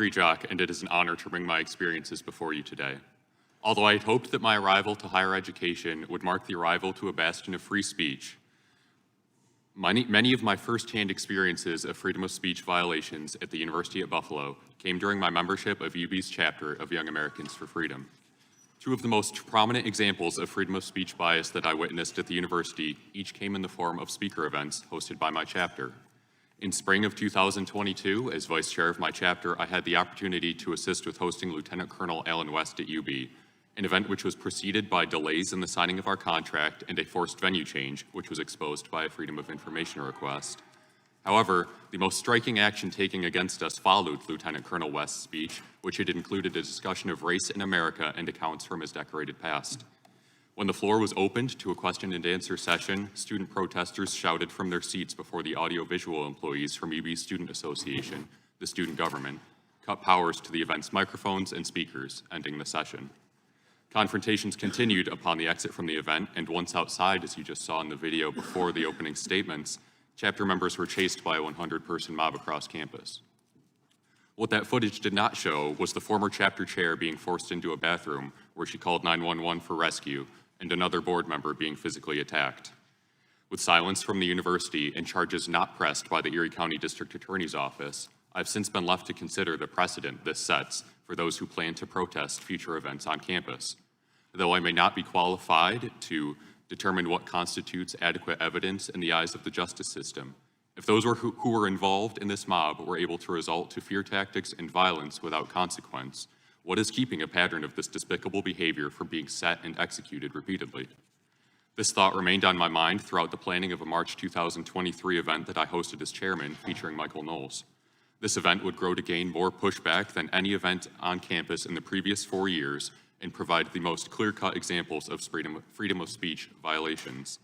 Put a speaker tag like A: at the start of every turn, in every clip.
A: Jock, and it is an honor to bring my experiences before you today. Although I had hoped that my arrival to higher education would mark the arrival to a bastion of free speech, many of my firsthand experiences of freedom of speech violations at the University at Buffalo came during my membership of UB's chapter of Young Americans for Freedom. Two of the most prominent examples of freedom of speech bias that I witnessed at the university each came in the form of speaker events hosted by my chapter. In spring of 2022, as vice chair of my chapter, I had the opportunity to assist with hosting Lieutenant Colonel Alan West at UB, an event which was preceded by delays in the signing of our contract and a forced venue change, which was exposed by a Freedom of Information request. However, the most striking action taken against us followed Lieutenant Colonel West's speech, which had included a discussion of race in America and accounts from his decorated past. When the floor was opened to a question and answer session, student protesters shouted from their seats before the audiovisual employees from UB Student Association, the student government, cut powers to the event's microphones and speakers, ending the session. Confrontations continued upon the exit from the event, and once outside, as you just saw in the video before the opening statements, chapter members were chased by a 100-person mob across campus. What that footage did not show was the former chapter chair being forced into a bathroom where she called 911 for rescue, and another board member being physically attacked. With silence from the university and charges not pressed by the Erie County District Attorney's Office, I've since been left to consider the precedent this sets for those who plan to protest future events on campus. Though I may not be qualified to determine what constitutes adequate evidence in the eyes of the justice system, if those who were involved in this mob were able to result to fear tactics and violence without consequence, what is keeping a pattern of this despicable behavior from being set and executed repeatedly? This thought remained on my mind throughout the planning of a March 2023 event that I hosted as chairman featuring Michael Knowles. This event would grow to gain more pushback than any event on campus in the previous 4 years and provide the most clear-cut examples of freedom of speech violations.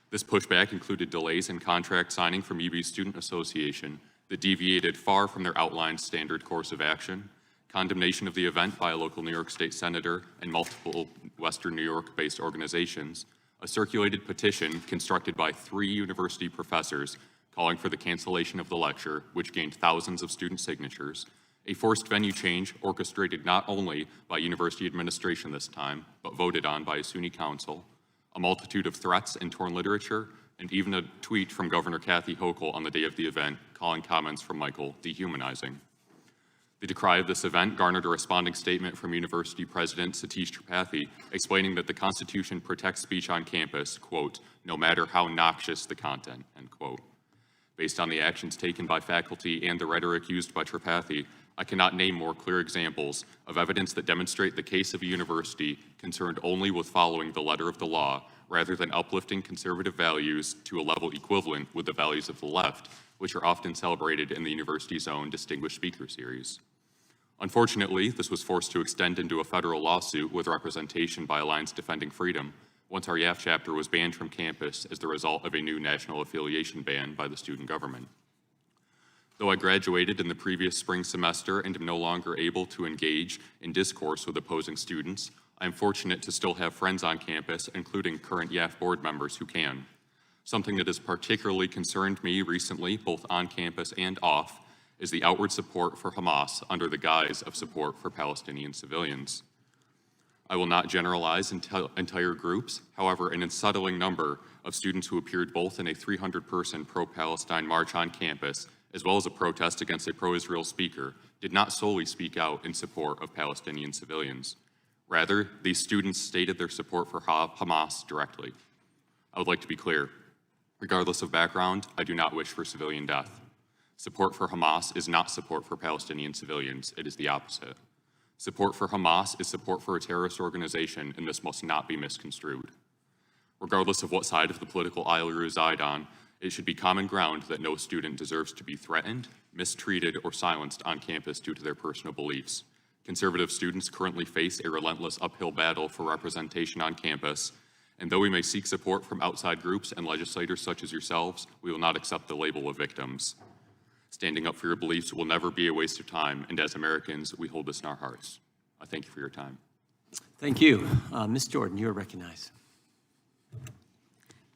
A: This pushback included delays in contract signing from UB Student Association that deviated far from their outlined standard course of action, condemnation of the event by a local New York State senator and multiple Western New York-based organizations, a circulated petition constructed by 3 university professors calling for the cancellation of the lecture, which gained thousands of student signatures, a forced venue change orchestrated not only by university administration this time, but voted on by a SUNY council, a multitude of threats and torn literature, and even a tweet from Governor Kathy Hochul on the day of the event calling comments from Michael dehumanizing. The decry of this event garnered a responding statement from University President Satish Tripathi explaining that the Constitution protects speech on campus, quote, no matter how noxious the content, end quote. Based on the actions taken by faculty and the rhetoric used by Tripathi, I cannot name more clear examples of evidence that demonstrate the case of a university concerned only with following the letter of the law rather than uplifting conservative values to a level equivalent with the values of the left, which are often celebrated in the university's own Distinguished Speaker Series. Unfortunately, this was forced to extend into a federal lawsuit with representation by Alliance Defending Freedom once our YAF chapter was banned from campus as the result of a new national affiliation ban by the student government. Though I graduated in the previous spring semester and am no longer able to engage in discourse with opposing students, I am fortunate to still have friends on campus, including current YAF board members who can. Something that has particularly concerned me recently, both on campus and off, is the outward support for Hamas under the guise of support for Palestinian civilians. I will not generalize entire groups. However, an unsettling number of students who appeared both in a 300-person pro-Palestine march on campus as well as a protest against a pro-Israel speaker did not solely speak out in support of Palestinian civilians. Rather, these students stated their support for Hamas directly. I would like to be clear. Regardless of background, I do not wish for civilian death. Support for Hamas is not support for Palestinian civilians. It is the opposite. Support for Hamas is support for a terrorist organization, and this must not be misconstrued. Regardless of what side of the political aisle you reside on, it should be common ground that no student deserves to be threatened, mistreated, or silenced on campus due to their personal beliefs. Conservative students currently face a relentless uphill battle for representation on campus, and though we may seek support from outside groups and legislators such as yourselves, we will not accept the label of victims. Standing up for your beliefs will never be a waste of time, and as Americans, we hold this in our hearts. I thank you for your time.
B: Thank you. Ms. Jordan, you are recognized.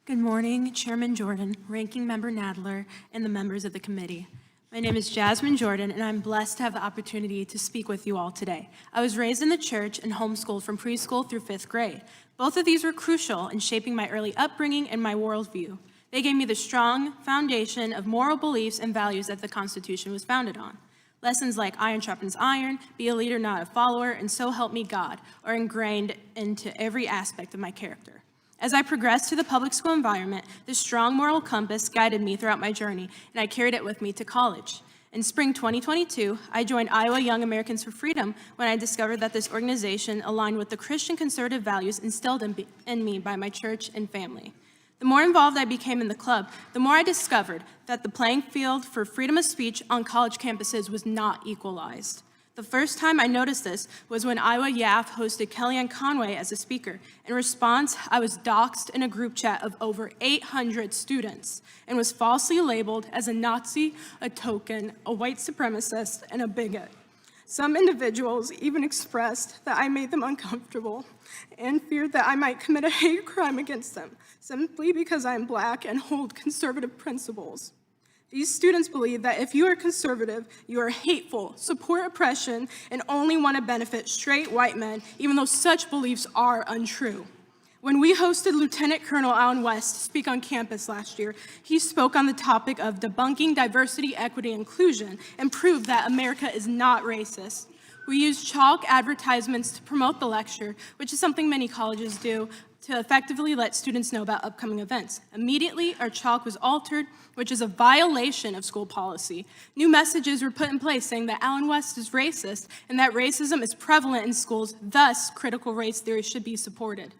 C: Good morning, Chairman Jordan, Ranking Member Nadler, and the members of the committee. My name is Jasmine Jordan, and I'm blessed to have the opportunity to speak with you all today. I was raised in the church and homeschooled from preschool through 5th grade. Both of these were crucial in shaping my early upbringing and my worldview. They gave me the strong foundation of moral beliefs and values that the Constitution was founded on. Lessons like iron sharpens iron, be a leader, not a follower, and so help me God are ingrained into every aspect of my character. As I progressed through the public school environment, this strong moral compass guided me throughout my journey, and I carried it with me to college. In spring 2022, I joined Iowa Young Americans for Freedom when I discovered that this organization aligned with the Christian conservative values instilled in me by my church and family. The more involved I became in the club, the more I discovered that the playing field for freedom of speech on college campuses was not equalized. The first time I noticed this was when Iowa YAF hosted Kellyanne Conway as a speaker. In response, I was doxxed in a group chat of over 800 students and was falsely labeled as a Nazi, a token, a white supremacist, and a bigot. Some individuals even expressed that I made them uncomfortable and feared that I might commit a hate crime against them, simply because I am Black and hold conservative principles. These students believe that if you are conservative, you are hateful, support oppression, and only want to benefit straight white men, even though such beliefs are untrue. When we hosted Lieutenant Colonel Allen West speak on campus last year, he spoke on the topic of debunking diversity, equity, inclusion, and proved that America is not racist. We used chalk advertisements to promote the lecture, which is something many colleges do, to effectively let students know about upcoming events. Immediately, our chalk was altered, which is a violation of school policy. New messages were put in place saying that Allen West is racist and that racism is prevalent in schools, thus critical race theory should be supported.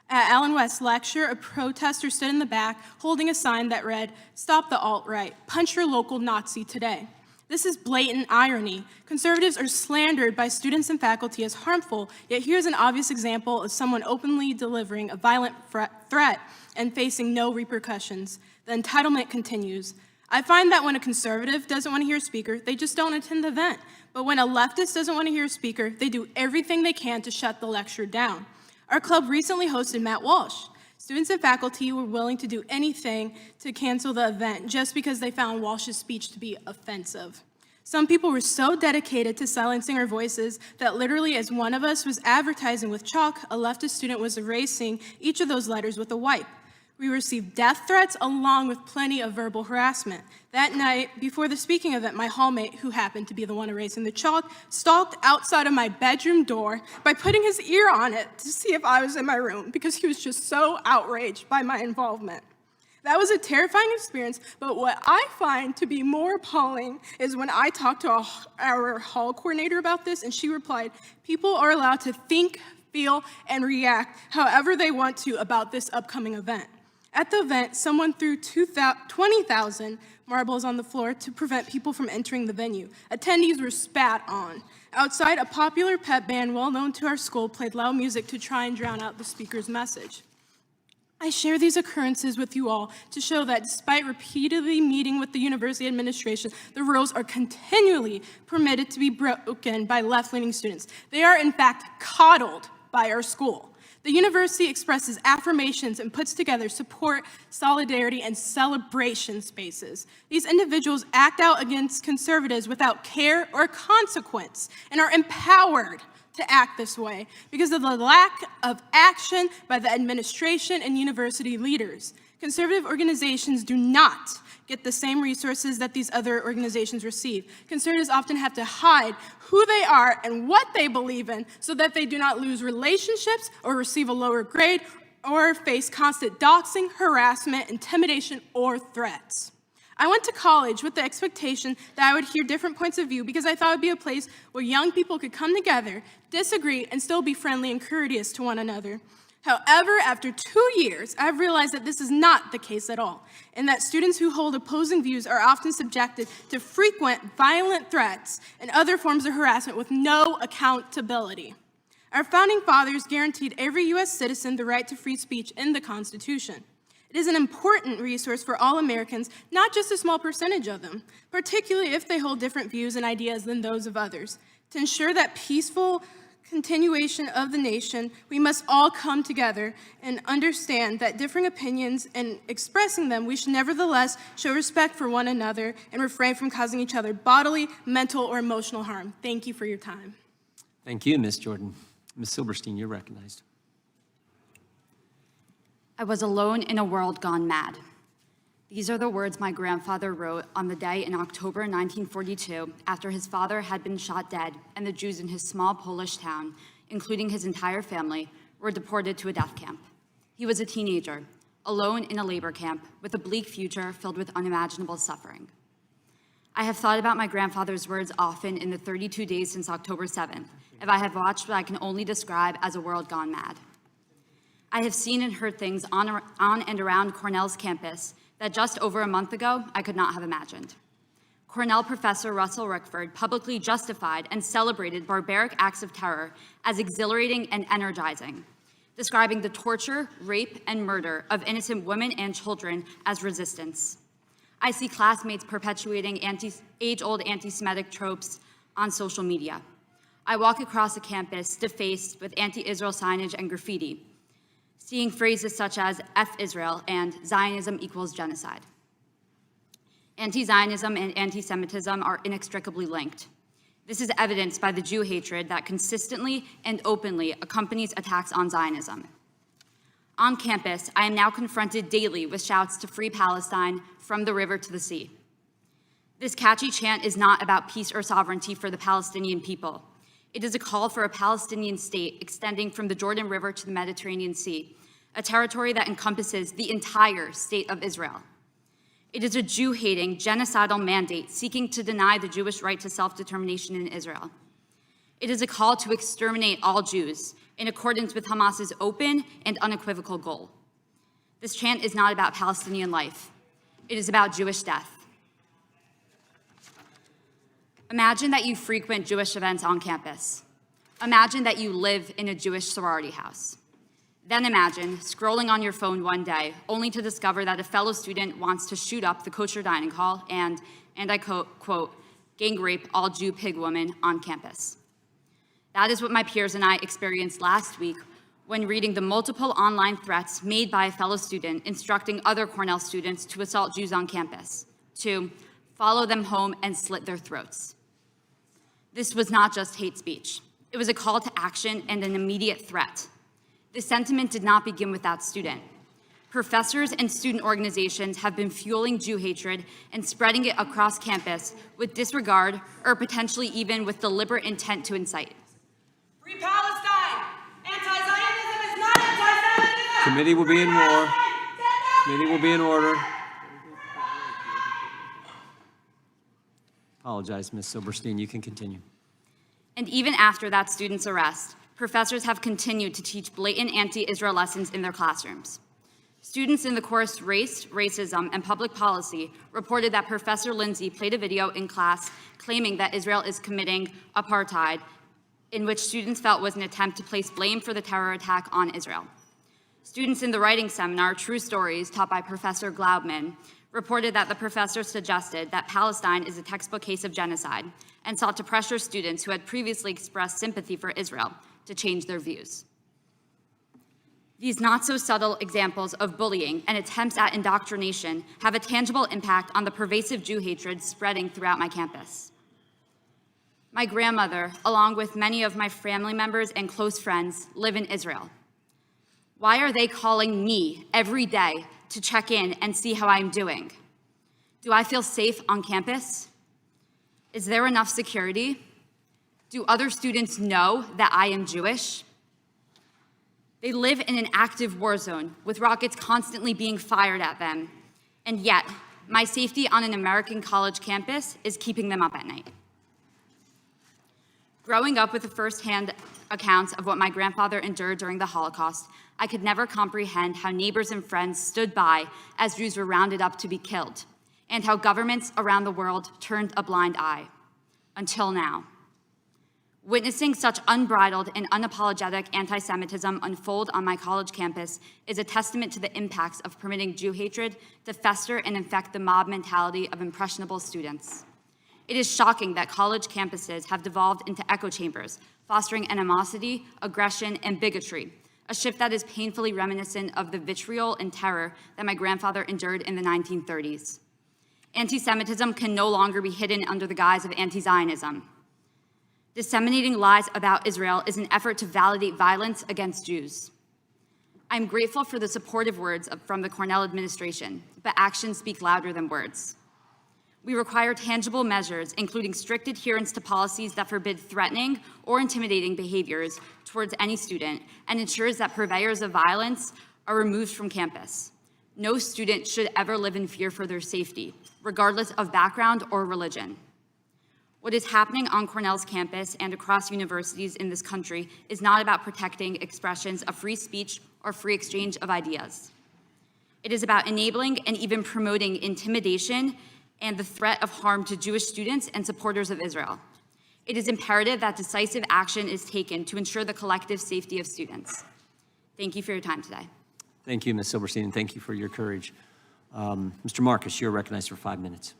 C: At Allen West's lecture, a protester stood in the back holding a sign that read, "Stop the alt-right, punch your local Nazi today." This is blatant irony. Conservatives are slandered by students and faculty as harmful, yet here's an obvious example of someone openly delivering a violent threat and facing no repercussions. The entitlement continues. I find that when a conservative doesn't want to hear a speaker, they just don't attend the event. But when a leftist doesn't want to hear a speaker, they do everything they can to shut the lecture down. Our club recently hosted Matt Walsh. Students and faculty were willing to do anything to cancel the event just because they found Walsh's speech to be offensive. Some people were so dedicated to silencing our voices that literally as one of us was advertising with chalk, a leftist student was erasing each of those letters with a wipe. We received death threats along with plenty of verbal harassment. That night, before the speaking event, my hallmate, who happened to be the one erasing the chalk, stalked outside of my bedroom door by putting his ear on it to see if I was in my room because he was just so outraged by my involvement. That was a terrifying experience, but what I find to be more appalling is when I talked to our hall coordinator about this, and she replied, "People are allowed to think, feel, and react however they want to about this upcoming event." At the event, someone threw 20,000 marbles on the floor to prevent people from entering the venue. Attendees were spat on. Outside, a popular pep band well known to our school played loud music to try and drown out the speaker's message. I share these occurrences with you all to show that despite repeatedly meeting with the university administration, the rules are continually permitted to be broken by left-leaning students. They are, in fact, coddled by our school. The university expresses affirmations and puts together support, solidarity, and celebration spaces. These individuals act out against conservatives without care or consequence and are empowered to act this way because of the lack of action by the administration and university leaders. Conservative organizations do not get the same resources that these other organizations receive. Conservatives often have to hide who they are and what they believe in so that they do not lose relationships or receive a lower grade or face constant doxing, harassment, intimidation, or threats. I went to college with the expectation that I would hear different points of view because I thought it would be a place where young people could come together, disagree, and still be friendly and courteous to one another. However, after 2 years, I've realized that this is not the case at all, and that students who hold opposing views are often subjected to frequent violent threats and other forms of harassment with no accountability. Our founding fathers guaranteed every U.S. citizen the right to free speech in the Constitution. It is an important resource for all Americans, not just a small percentage of them, particularly if they hold different views and ideas than those of others. To ensure that peaceful continuation of the nation, we must all come together and understand that differing opinions and expressing them, we should nevertheless show respect for one another and refrain from causing each other bodily, mental, or emotional harm. Thank you for your time.
B: Thank you, Ms. Jordan. Ms. Silberstein, you're recognized.
D: I was alone in a world gone mad. These are the words my grandfather wrote on the day in October 1942 after his father had been shot dead and the Jews in his small Polish town, including his entire family, were deported to a death camp. He was a teenager, alone in a labor camp with a bleak future filled with unimaginable suffering. I have thought about my grandfather's words often in the 32 days since October 7th, and I have watched what I can only describe as a world gone mad. I have seen and heard things on and around Cornell's campus that just over a month ago, I could not have imagined. Cornell professor Russell Rickford publicly justified and celebrated barbaric acts of terror as exhilarating and energizing, describing the torture, rape, and murder of innocent women and children as resistance. I see classmates perpetuating age-old anti-Semitic tropes on social media. I walk across a campus defaced with anti-Israel signage and graffiti, seeing phrases such as F Israel and Zionism equals genocide. Anti-Zionism and anti-Semitism are inextricably linked. This is evidenced by the Jew hatred that consistently and openly accompanies attacks on Zionism. On campus, I am now confronted daily with shouts to free Palestine from the river to the sea. This catchy chant is not about peace or sovereignty for the Palestinian people. It is a call for a Palestinian state extending from the Jordan River to the Mediterranean Sea, a territory that encompasses the entire state of Israel. It is a Jew-hating, genocidal mandate seeking to deny the Jewish right to self-determination in Israel. It is a call to exterminate all Jews in accordance with Hamas's open and unequivocal goal. This chant is not about Palestinian life. It is about Jewish death. Imagine that you frequent Jewish events on campus. Imagine that you live in a Jewish sorority house. Then imagine scrolling on your phone one day, only to discover that a fellow student wants to shoot up the kosher dining hall and I quote, gang rape all Jew pig women on campus. That is what my peers and I experienced last week when reading the multiple online threats made by a fellow student instructing other Cornell students to assault Jews on campus, to follow them home and slit their throats. This was not just hate speech. It was a call to action and an immediate threat. This sentiment did not begin with that student. Professors and student organizations have been fueling Jew hatred and spreading it across campus with disregard or potentially even with deliberate intent to incite.
E: Free Palestine! Anti-Zionism is not anti-Semitism!
B: Committee will be in order. Committee will be in order. Apologize, Ms. Silberstein. You can continue.
D: And even after that student's arrest, professors have continued to teach blatant anti-Israel lessons in their classrooms. Students in the course Race, Racism, and Public Policy reported that Professor Lindsay played a video in class claiming that Israel is committing apartheid, in which students felt was an attempt to place blame for the terror attack on Israel. Students in the writing seminar, True Stories, taught by Professor Glaubman, reported that the professor suggested that Palestine is a textbook case of genocide and sought to pressure students who had previously expressed sympathy for Israel to change their views. These not-so-subtle examples of bullying and attempts at indoctrination have a tangible impact on the pervasive Jew hatred spreading throughout my campus. My grandmother, along with many of my family members and close friends, live in Israel. Why are they calling me every day to check in and see how I'm doing? Do I feel safe on campus? Is there enough security? Do other students know that I am Jewish? They live in an active war zone with rockets constantly being fired at them, and yet my safety on an American college campus is keeping them up at night. Growing up with the firsthand accounts of what my grandfather endured during the Holocaust, I could never comprehend how neighbors and friends stood by as Jews were rounded up to be killed, and how governments around the world turned a blind eye, until now. Witnessing such unbridled and unapologetic anti-Semitism unfold on my college campus is a testament to the impacts of permitting Jew hatred to fester and infect the mob mentality of impressionable students. It is shocking that college campuses have devolved into echo chambers, fostering animosity, aggression, and bigotry, a shift that is painfully reminiscent of the vitriol and terror that my grandfather endured in the 1930s. Anti-Semitism can no longer be hidden under the guise of anti-Zionism. Disseminating lies about Israel is an effort to validate violence against Jews. I'm grateful for the supportive words from the Cornell administration, but actions speak louder than words. We require tangible measures, including strict adherence to policies that forbid threatening or intimidating behaviors towards any student and ensures that purveyors of violence are removed from campus. No student should ever live in fear for their safety, regardless of background or religion. What is happening on Cornell's campus and across universities in this country is not about protecting expressions of free speech or free exchange of ideas. It is about enabling and even promoting intimidation and the threat of harm to Jewish students and supporters of Israel. It is imperative that decisive action is taken to ensure the collective safety of students. Thank you for your time today.
B: Thank you, Ms. Silberstein, and thank you for your courage. Mr. Marcus, you're recognized for 5 minutes.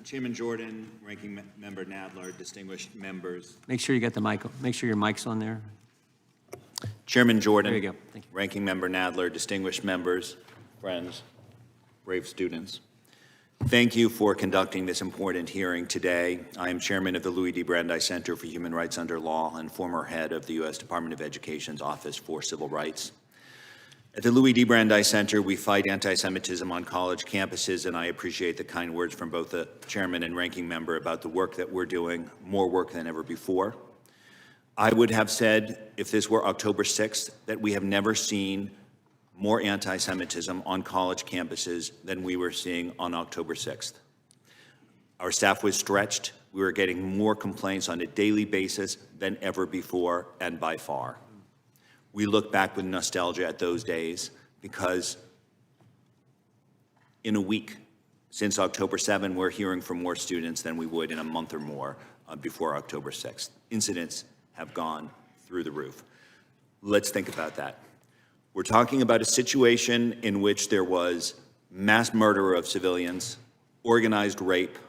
F: Chairman Jordan, Ranking Member Nadler, distinguished members.
B: Make sure you get the mic. Make sure your mic's on there.
F: Chairman Jordan.
B: There you go. Thank you.
F: Ranking Member Nadler, distinguished members, friends, brave students. Thank you for conducting this important hearing today. I am chairman of the Louis D. Brandeis Center for Human Rights Under Law and former head of the U.S. Department of Education's Office for Civil Rights. At the Louis D. Brandeis Center, we fight anti-Semitism on college campuses, and I appreciate the kind words from both the chairman and ranking member about the work that we're doing, more work than ever before. I would have said, if this were October 6th, that we have never seen more anti-Semitism on college campuses than we were seeing on October 6th. Our staff was stretched. We were getting more complaints on a daily basis than ever before, and by far. We look back with nostalgia at those days because in a week since October 7, we're hearing from more students than we would in a month or more before October 6th. Incidents have gone through the roof. Let's think about that. We're talking about a situation in which there was mass murder of civilians, organized rape,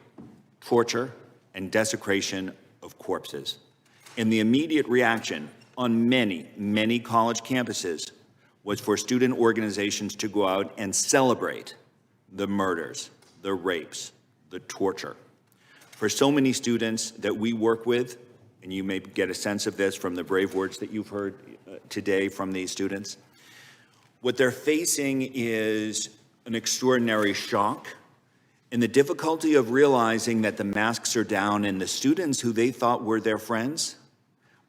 F: torture, and desecration of corpses. And the immediate reaction on many, many college campuses was for student organizations to go out and celebrate the murders, the rapes, the torture. For so many students that we work with, and you may get a sense of this from the brave words that you've heard today from these students, what they're facing is an extraordinary shock and the difficulty of realizing that the masks are down and the students who they thought were their friends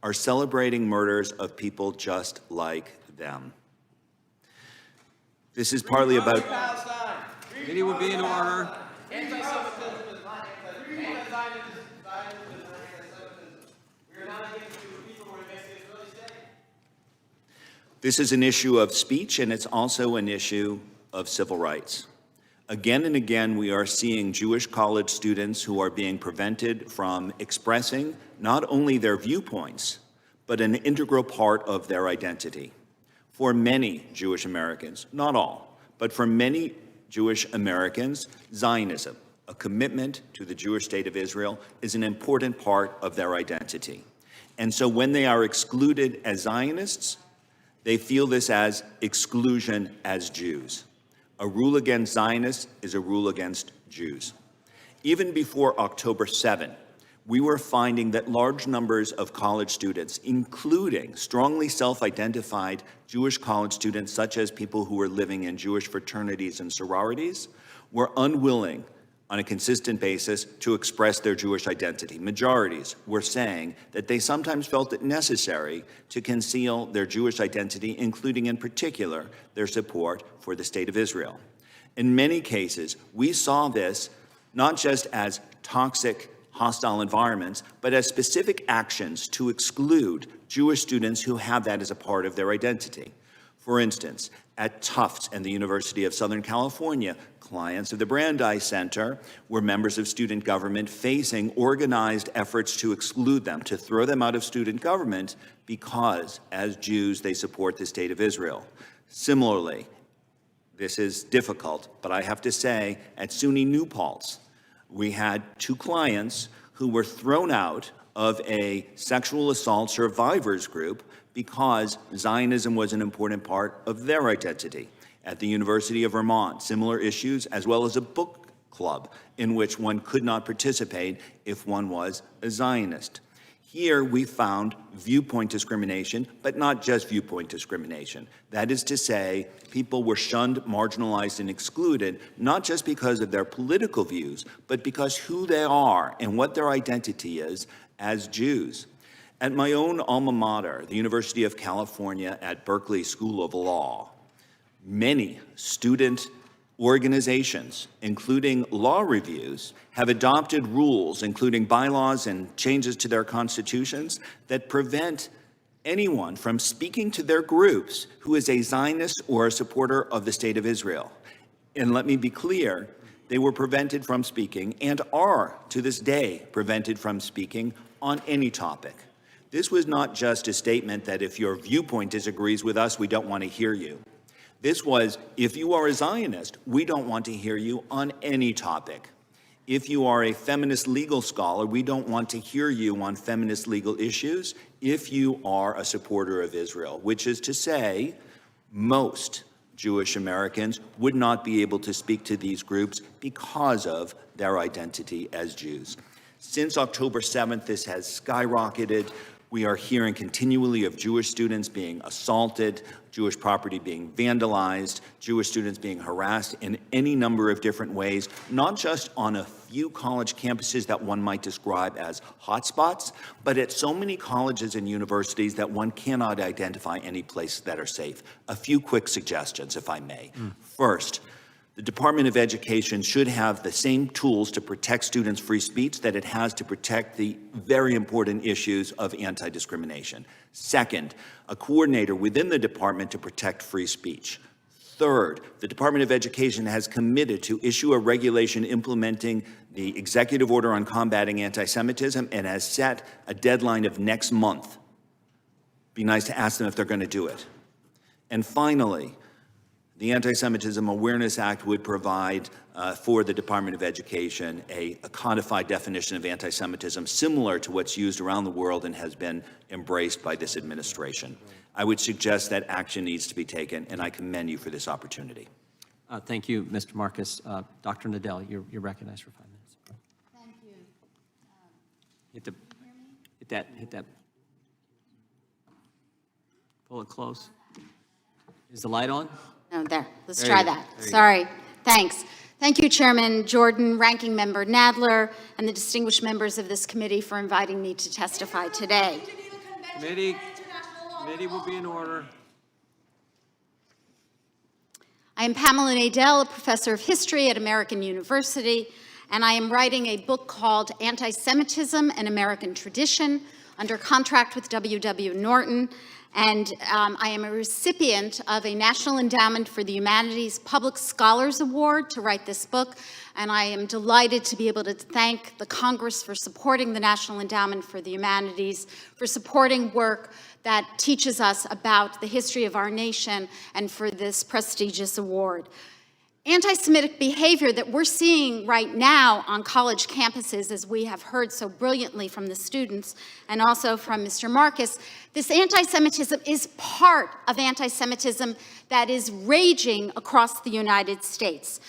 F: are celebrating murders of people just like them. This is partly about...
B: Committee will be in order.
E: Anti-Semitism is not anti-Zionism. We are not against people who are against the Israeli state.
F: This is an issue of speech, and it's also an issue of civil rights. Again and again, we are seeing Jewish college students who are being prevented from expressing not only their viewpoints, but an integral part of their identity. For many Jewish Americans, not all, but for many Jewish Americans, Zionism, a commitment to the Jewish state of Israel, is an important part of their identity. And so when they are excluded as Zionists, they feel this as exclusion as Jews. A rule against Zionists is a rule against Jews. Even before October 7, we were finding that large numbers of college students, including strongly self-identified Jewish college students, such as people who were living in Jewish fraternities and sororities, were unwilling on a consistent basis to express their Jewish identity. Majorities were saying that they sometimes felt it necessary to conceal their Jewish identity, including in particular their support for the state of Israel. In many cases, we saw this not just as toxic, hostile environments, but as specific actions to exclude Jewish students who have that as a part of their identity. For instance, at Tufts and the University of Southern California, clients of the Brandeis Center were members of student government facing organized efforts to exclude them, to throw them out of student government because, as Jews, they support the state of Israel. Similarly, this is difficult, but I have to say, at SUNY New Paltz, We had 2 clients who were thrown out of a sexual assault survivors group because Zionism was an important part of their identity. At the University of Vermont, similar issues, as well as a book club in which one could not participate if one was a Zionist. Here we found viewpoint discrimination, but not just viewpoint discrimination. That is to say, people were shunned, marginalized, and excluded, not just because of their political views, but because who they are and what their identity is as Jews. At my own alma mater, the University of California at Berkeley School of Law, many student organizations, including law reviews, have adopted rules, including bylaws and changes to their constitutions, that prevent anyone from speaking to their groups who is a Zionist or a supporter of the State of Israel. And let me be clear, they were prevented from speaking and are, to this day, prevented from speaking on any topic. This was not just a statement that if your viewpoint disagrees with us, we don't want to hear you. This was, if you are a Zionist, we don't want to hear you on any topic. If you are a feminist legal scholar, we don't want to hear you on feminist legal issues if you are a supporter of Israel, which is to say, most Jewish Americans would not be able to speak to these groups because of their identity as Jews. Since October 7th, this has skyrocketed. We are hearing continually of Jewish students being assaulted, Jewish property being vandalized, Jewish students being harassed in any number of different ways, not just on a few college campuses that one might describe as hotspots, but at so many colleges and universities that one cannot identify any places that are safe. A few quick suggestions, if I may. First, the Department of Education should have the same tools to protect students' free speech that it has to protect the very important issues of anti-discrimination. Second, a coordinator within the department to protect free speech. Third, the Department of Education has committed to issue a regulation implementing the Executive Order on Combating Anti-Semitism and has set a deadline of next month. Be nice to ask them if they're going to do it. And finally, the Anti-Semitism Awareness Act would provide for the Department of Education a codified definition of anti-Semitism similar to what's used around the world and has been embraced by this administration. I would suggest that action needs to be taken, and I commend you for this opportunity.
B: Thank you, Mr. Marcus. Dr. Nadel, you're recognized for 5 minutes.
G: Thank you.
B: Hit that. Pull it close. Is the light on?
G: No, there. Let's
B: There
G: try
B: you go.
G: that.
B: There you
G: Sorry. Thanks. Thank you, Chairman Jordan, Ranking Member Nadler, and the distinguished members of this committee for inviting me to testify today.
B: Committee will be in order.
G: I am Pamela Nadel, a professor of history at American University, and I am writing a book called Anti-Semitism, An American Tradition, under contract with W.W. Norton. And I am a recipient of a National Endowment for the Humanities Public Scholars Award to write this book. And I am delighted to be able to thank the Congress for supporting the National Endowment for the Humanities, for supporting work that teaches us about the history of our nation, and for this prestigious award. Anti-Semitic behavior that we're seeing right now on college campuses, as we have heard so brilliantly from the students and also from Mr. Marcus, this anti-Semitism is part of anti-Semitism that is raging across the United States.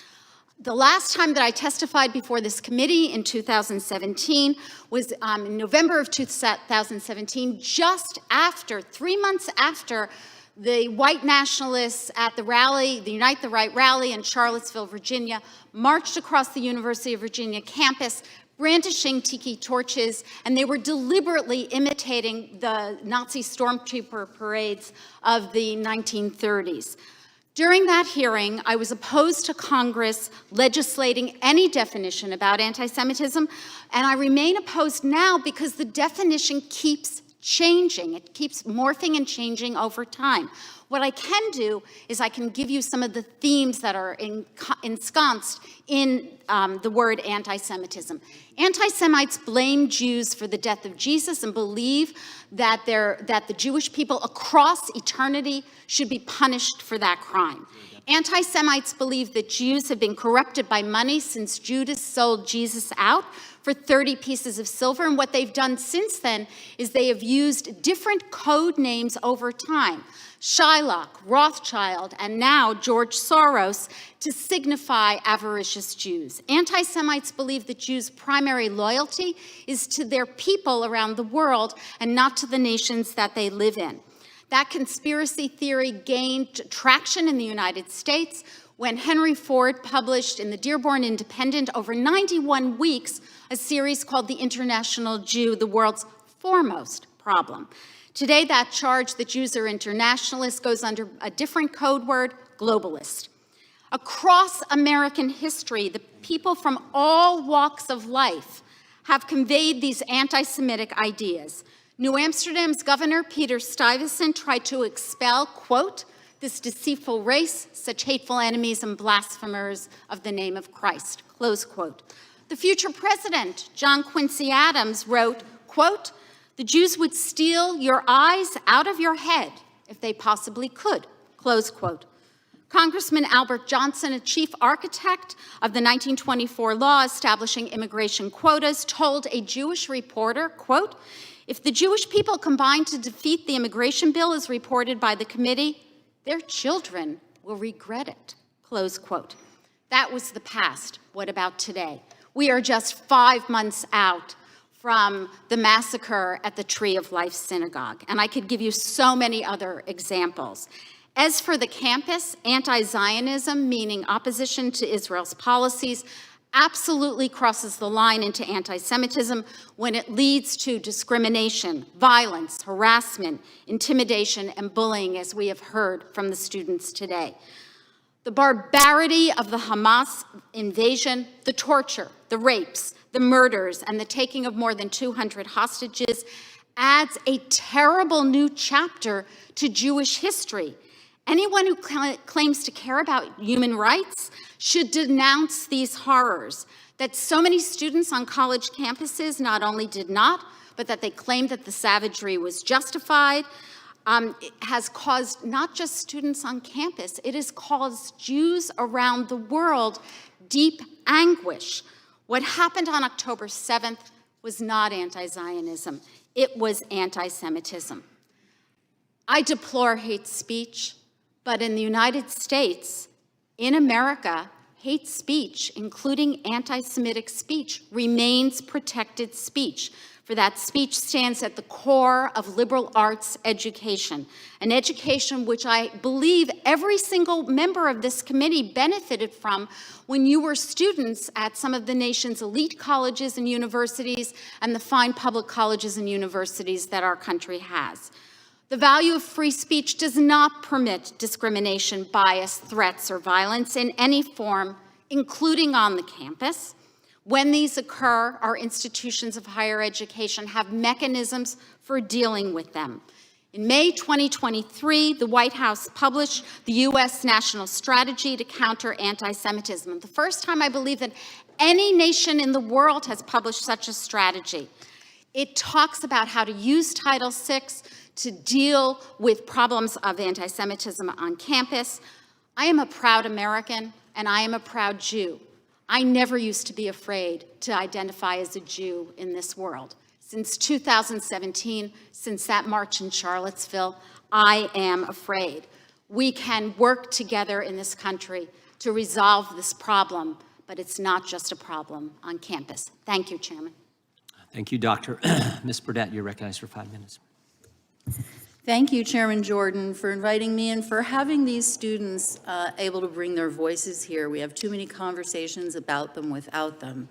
G: The last time that I testified before this committee in 2017 was in November of 2017, just after, 3 months after, the white nationalists at the rally, the Unite the Right rally in Charlottesville, Virginia, marched across the University of Virginia campus, brandishing tiki torches, and they were deliberately imitating the Nazi stormtrooper parades of the 1930s. During that hearing, I was opposed to Congress legislating any definition about anti-Semitism, and I remain opposed now because the definition keeps changing. It keeps morphing and changing over time. What I can do is I can give you some of the themes that are ensconced in the word anti-Semitism. Anti-Semites blame Jews for the death of Jesus and believe that the Jewish people across eternity should be punished for that crime. Anti-Semites believe that Jews have been corrupted by money since Judas sold Jesus out for 30 pieces of silver. And what they've done since then is they have used different code names over time. Shylock, Rothschild, and now George Soros to signify avaricious Jews. Anti-Semites believe that Jews' primary loyalty is to their people around the world and not to the nations that they live in. That conspiracy theory gained traction in the United States when Henry Ford published in the Dearborn Independent over 91 weeks a series called The International Jew, the World's Foremost Problem. Today, that charge that Jews are internationalists goes under a different code word, globalist. Across American history, the people from all walks of life have conveyed these anti-Semitic ideas. New Amsterdam's governor, Peter Stuyvesant, tried to expel, quote, this deceitful race, such hateful enemies and blasphemers of the name of Christ, close quote. The future president, John Quincy Adams, wrote, quote, the Jews would steal your eyes out of your head if they possibly could, close quote. Congressman Albert Johnson, a chief architect of the 1924 law establishing immigration quotas, told a Jewish reporter, quote, if the Jewish people combine to defeat the immigration bill as reported by the committee, their children will regret it, close quote. That was the past. What about today? We are just 5 months out from the massacre at the Tree of Life Synagogue, and I could give you so many other examples. As for the campus, anti-Zionism, meaning opposition to Israel's policies, absolutely crosses the line into anti-Semitism when it leads to discrimination, violence, harassment, intimidation, and bullying, as we have heard from the students today. The barbarity of the Hamas invasion, the torture, the rapes, the murders, and the taking of more than 200 hostages adds a terrible new chapter to Jewish history. Anyone who claims to care about human rights should denounce these horrors that so many students on college campuses not only did not, but that they claimed that the savagery was justified. It has caused not just students on campus, it has caused Jews around the world deep anguish. What happened on October 7th was not anti-Zionism, it was anti-Semitism. I deplore hate speech, but in the United States, in America, hate speech, including anti-Semitic speech, remains protected speech. For that speech stands at the core of liberal arts education, an education which I believe every single member of this committee benefited from when you were students at some of the nation's elite colleges and universities and the fine public colleges and universities that our country has. The value of free speech does not permit discrimination, bias, threats, or violence in any form, including on the campus. When these occur, our institutions of higher education have mechanisms for dealing with them. In May 2023, the White House published the U.S. National Strategy to Counter Anti-Semitism. The first time I believe that any nation in the world has published such a strategy. It talks about how to use Title VI to deal with problems of anti-Semitism on campus. I am a proud American, and I am a proud Jew. I never used to be afraid to identify as a Jew in this world. Since 2017, since that march in Charlottesville, I am afraid. We can work together in this country to resolve this problem, but it's not just a problem on campus. Thank you, Chairman.
B: Thank you, Doctor. Ms. Burdett, you're recognized for 5 minutes.
H: Thank you, Chairman Jordan, for inviting me and for having these students able to bring their voices here. We have too many conversations about them without them.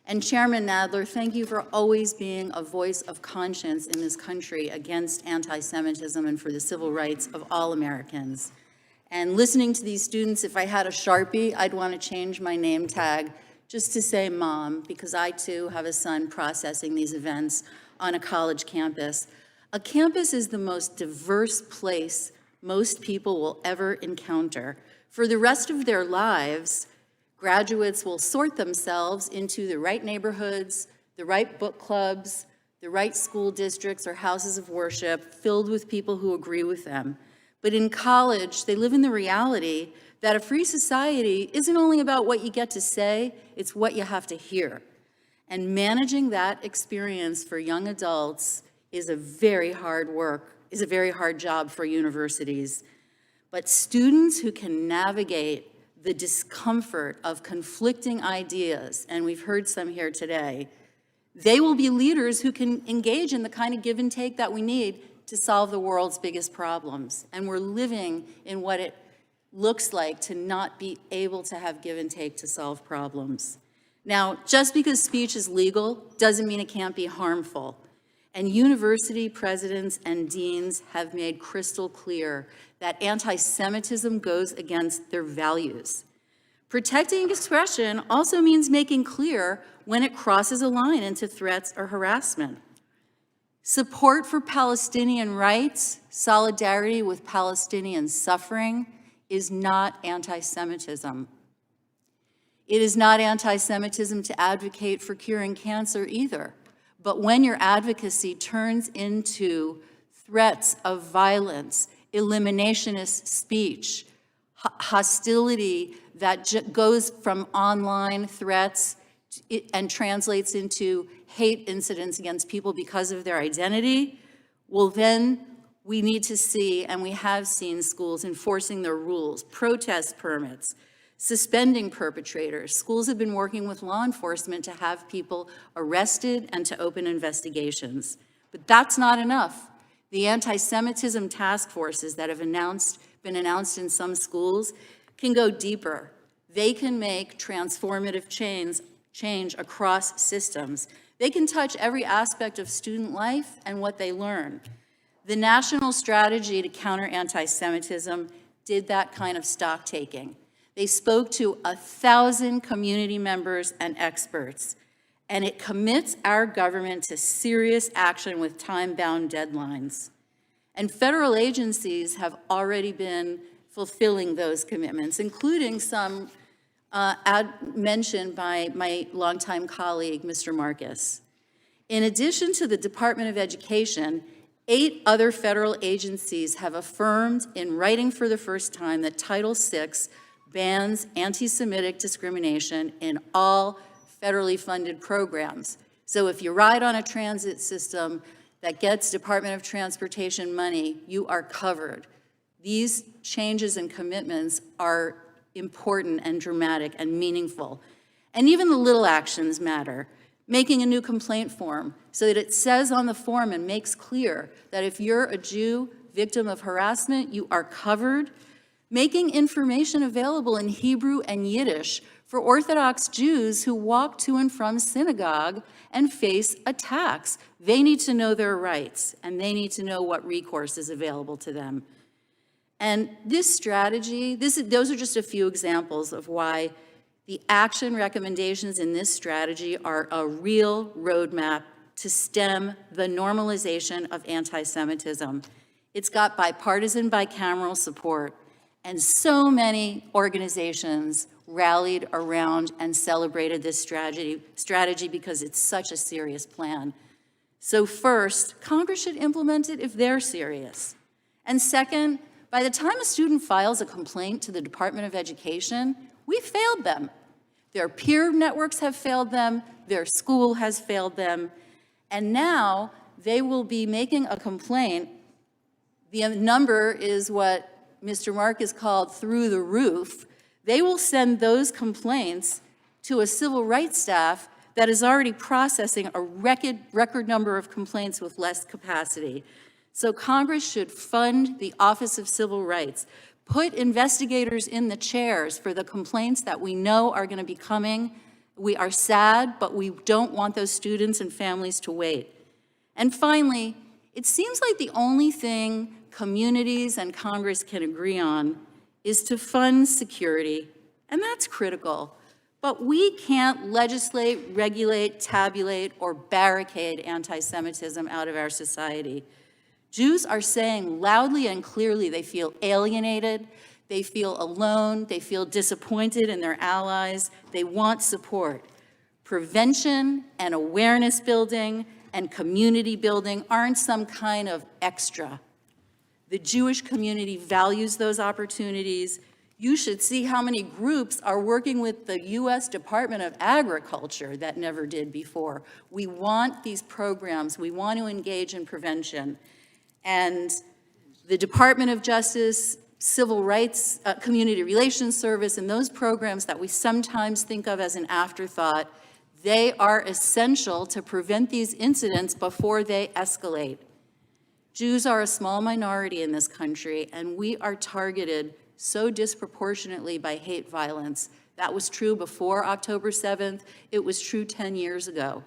H: And Chairman Nadler, thank you for always being a voice of conscience in this country against anti-Semitism and for the civil rights of all Americans. And listening to these students, if I had a Sharpie, I'd want to change my name tag just to say Mom, because I too have a son processing these events on a college campus. A campus is the most diverse place most people will ever encounter. For the rest of their lives, graduates will sort themselves into the right neighborhoods, the right book clubs, the right school districts or houses of worship filled with people who agree with them. But in college, they live in the reality that a free society isn't only about what you get to say, it's what you have to hear. And managing that experience for young adults is a very hard job for universities. But students who can navigate the discomfort of conflicting ideas, and we've heard some here today, they will be leaders who can engage in the kind of give and take that we need to solve the world's biggest problems. And we're living in what it looks like to not be able to have give and take to solve problems. Now, just because speech is legal doesn't mean it can't be harmful. And university presidents and deans have made crystal clear that anti-Semitism goes against their values. Protecting expression also means making clear when it crosses a line into threats or harassment. Support for Palestinian rights, solidarity with Palestinian suffering is not anti-Semitism. It is not anti-Semitism to advocate for curing cancer either. But when your advocacy turns into threats of violence, eliminationist speech, hostility that goes from online threats and translates into hate incidents against people because of their identity, well, then we need to see, and we have seen, schools enforcing their rules, protest permits, suspending perpetrators. Schools have been working with law enforcement to have people arrested and to open investigations. But that's not enough. The anti-Semitism task forces that have been announced in some schools can go deeper. They can make transformative change across systems. They can touch every aspect of student life and what they learn. The National Strategy to Counter Anti-Semitism did that kind of stock taking. They spoke to 1,000 community members and experts, and it commits our government to serious action with time-bound deadlines. And federal agencies have already been fulfilling those commitments, including some mentioned by my longtime colleague, Mr. Marcus. In addition to the Department of Education, 8 other federal agencies have affirmed in writing for the first time that Title VI bans anti-Semitic discrimination in all federally funded programs. So if you ride on a transit system that gets Department of Transportation money, you are covered. These changes and commitments are important and dramatic and meaningful. And even the little actions matter. Making a new complaint form so that it says on the form and makes clear that if you're a Jew victim of harassment, you are covered. Making information available in Hebrew and Yiddish for Orthodox Jews who walk to and from synagogue and face attacks. They need to know their rights, and they need to know what recourse is available to them. And this strategy, those are just a few examples of why the action recommendations in this strategy are a real roadmap to stem the normalization of anti-Semitism. It's got bipartisan, bicameral support, and so many organizations rallied around and celebrated this strategy because it's such a serious plan. So first, Congress should implement it if they're serious. And second, by the time a student files a complaint to the Department of Education, we failed them. Their peer networks have failed them, their school has failed them, and now they will be making a complaint. The number is what Mr. Marcus called through the roof. They will send those complaints to a civil rights staff that is already processing a record number of complaints with less capacity. So Congress should fund the Office of Civil Rights, put investigators in the chairs for the complaints that we know are going to be coming. We are sad, but we don't want those students and families to wait. And finally, it seems like the only thing communities and Congress can agree on is to fund security, and that's critical. But we can't legislate, regulate, tabulate, or barricade anti-Semitism out of our society. Jews are saying loudly and clearly they feel alienated, they feel alone, they feel disappointed in their allies, they want support. Prevention and awareness building and community building aren't some kind of extra. The Jewish community values those opportunities. You should see how many groups are working with the U.S. Department of Agriculture that never did before. We want these programs. We want to engage in prevention. And the Department of Justice, Civil Rights, Community Relations Service, and those programs that we sometimes think of as an afterthought, they are essential to prevent these incidents before they escalate. Jews are a small minority in this country, and we are targeted so disproportionately by hate violence. That was true before October 7th. It was true 10 years ago.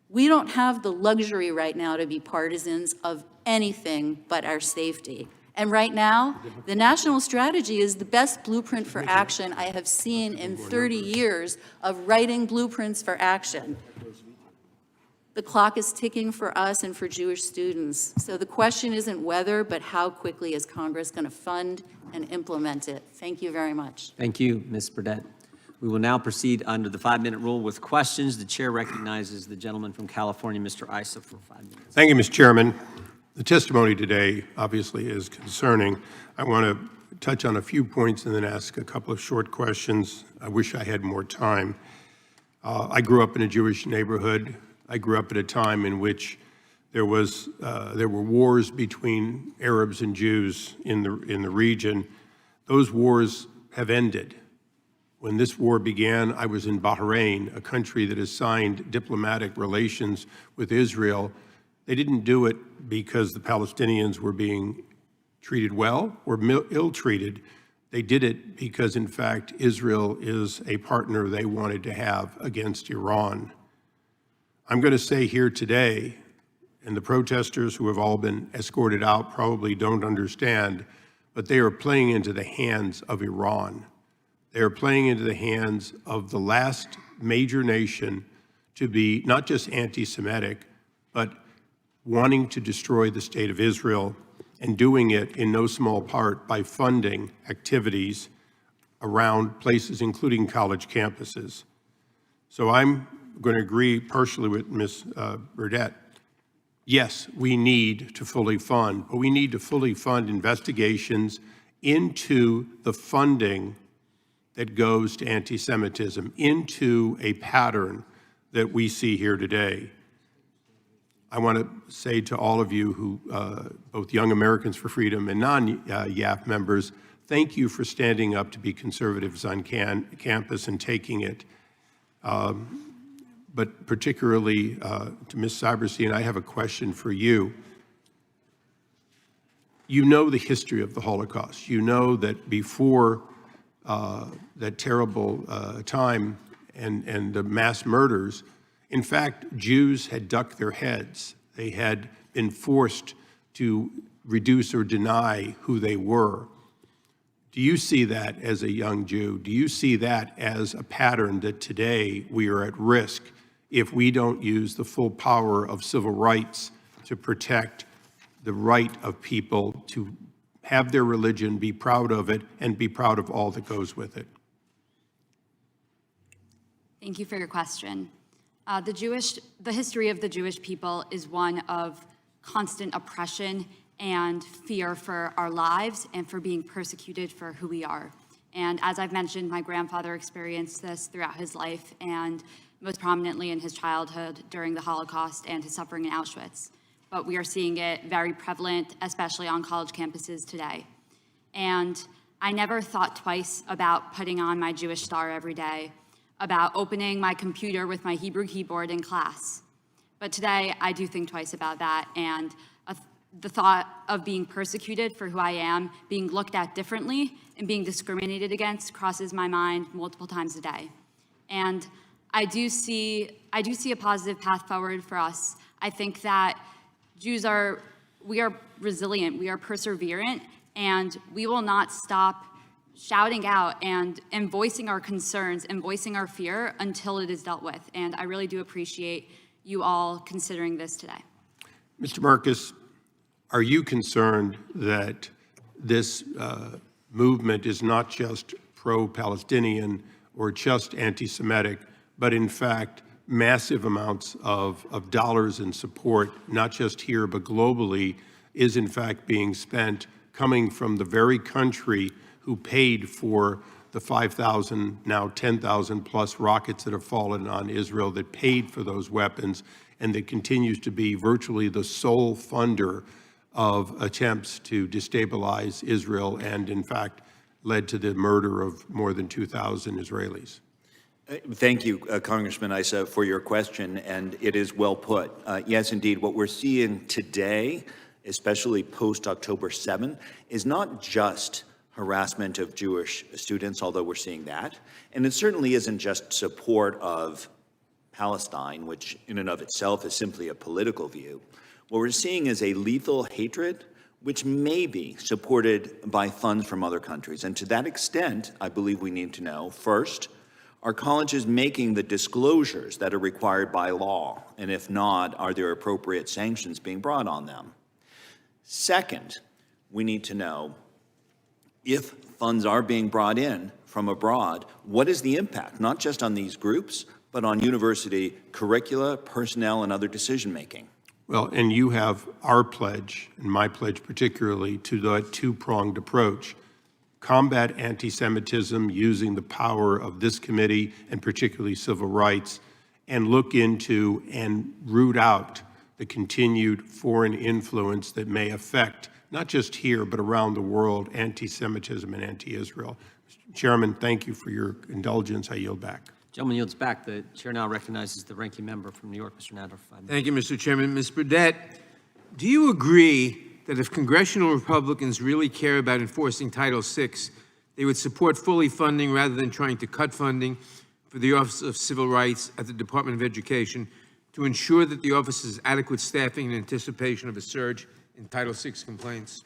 H: We don't have the luxury right now to be partisans of anything but our safety. And right now, the national strategy is the best blueprint for action I have seen in 30 years of writing blueprints for action. The clock is ticking for us and for Jewish students. So the question isn't whether, but how quickly is Congress going to fund and implement it? Thank you very much.
B: Thank you, Ms. Burdett. We will now proceed under the 5-minute rule with questions. The chair recognizes the gentleman from California, Mr. Issa, for 5 minutes.
I: Thank you, Mr. Chairman. The testimony today obviously is concerning. I want to touch on a few points and then ask a couple of short questions. I wish I had more time. I grew up in a Jewish neighborhood. I grew up at a time in which there were wars between Arabs and Jews in the region. Those wars have ended. When this war began, I was in Bahrain, a country that has signed diplomatic relations with Israel. They didn't do it because the Palestinians were being treated well or ill-treated. They did it because, in fact, Israel is a partner they wanted to have against Iran. I'm going to say here today, and the protesters who have all been escorted out probably don't understand, but they are playing into the hands of Iran. They are playing into the hands of the last major nation to be not just anti-Semitic, but wanting to destroy the state of Israel, and doing it in no small part by funding activities around places, including college campuses. So I'm going to agree partially with Ms. Burdett. Yes, we need to fully fund, but we need to fully fund investigations into the funding that goes to anti-Semitism, into a pattern that we see here today. I want to say to all of you who, both Young Americans for Freedom and non-YAF members, thank you for standing up to be conservatives on campus and taking it. But particularly to Ms. Cyberstein, I have a question for you. You know the history of the Holocaust. You know that before that terrible time and the mass murders, in fact, Jews had ducked their heads. They had been forced to reduce or deny who they were. Do you see that as a young Jew? Do you see that as a pattern that today we are at risk if we don't use the full power of civil rights to protect the right of people to have their religion, be proud of it, and be proud of all that goes with it?
D: Thank you for your question. The history of the Jewish people is one of constant oppression and fear for our lives and for being persecuted for who we are. And as I've mentioned, my grandfather experienced this throughout his life and most prominently in his childhood during the Holocaust and his suffering in Auschwitz. But we are seeing it very prevalent, especially on college campuses today. And I never thought twice about putting on my Jewish star every day, about opening my computer with my Hebrew keyboard in class. But today, I do think twice about that, and the thought of being persecuted for who I am, being looked at differently, and being discriminated against crosses my mind multiple times a day. And I do see a positive path forward for us. I think that we are resilient, we are perseverant, and we will not stop shouting out and voicing our concerns and voicing our fear until it is dealt with. And I really do appreciate you all considering this today.
I: Mr. Marcus, Are you concerned that this movement is not just pro-Palestinian or just anti-Semitic, but in fact massive amounts of dollars in support, not just here but globally, is in fact being spent coming from the very country who paid for the 5,000, now 10,000 plus rockets that have fallen on Israel, that paid for those weapons, and that continues to be virtually the sole funder of attempts to destabilize Israel, and in fact led to the murder of more than 2,000 Israelis?
F: Thank you, Congressman Issa, for your question, and it is well put. Yes, indeed, what we're seeing today, especially post-October 7, is not just harassment of Jewish students, although we're seeing that, and it certainly isn't just support of Palestine, which in and of itself is simply a political view. What we're seeing is a lethal hatred which may be supported by funds from other countries. And to that extent, I believe we need to know, first, are colleges making the disclosures that are required by law? And if not, are there appropriate sanctions being brought on them? Second, we need to know if funds are being brought in from abroad, what is the impact, not just on these groups, but on university curricula, personnel, and other decision-making?
I: Well, and you have our pledge, and my pledge particularly, to the two-pronged approach. Combat anti-Semitism using the power of this committee, and particularly civil rights, and look into and root out the continued foreign influence that may affect, not just here, but around the world, anti-Semitism and anti-Israel. Mr. Chairman, thank you for your indulgence. I yield back.
B: Gentleman yields back. The chair now recognizes the ranking member from New York, Mr. Nadler.
J: Thank you, Mr. Chairman. Ms. Burdett, do you agree that if congressional Republicans really care about enforcing Title VI, they would support fully funding rather than trying to cut funding for the Office of Civil Rights at the Department of Education to ensure that the office has adequate staffing in anticipation of a surge in Title VI complaints?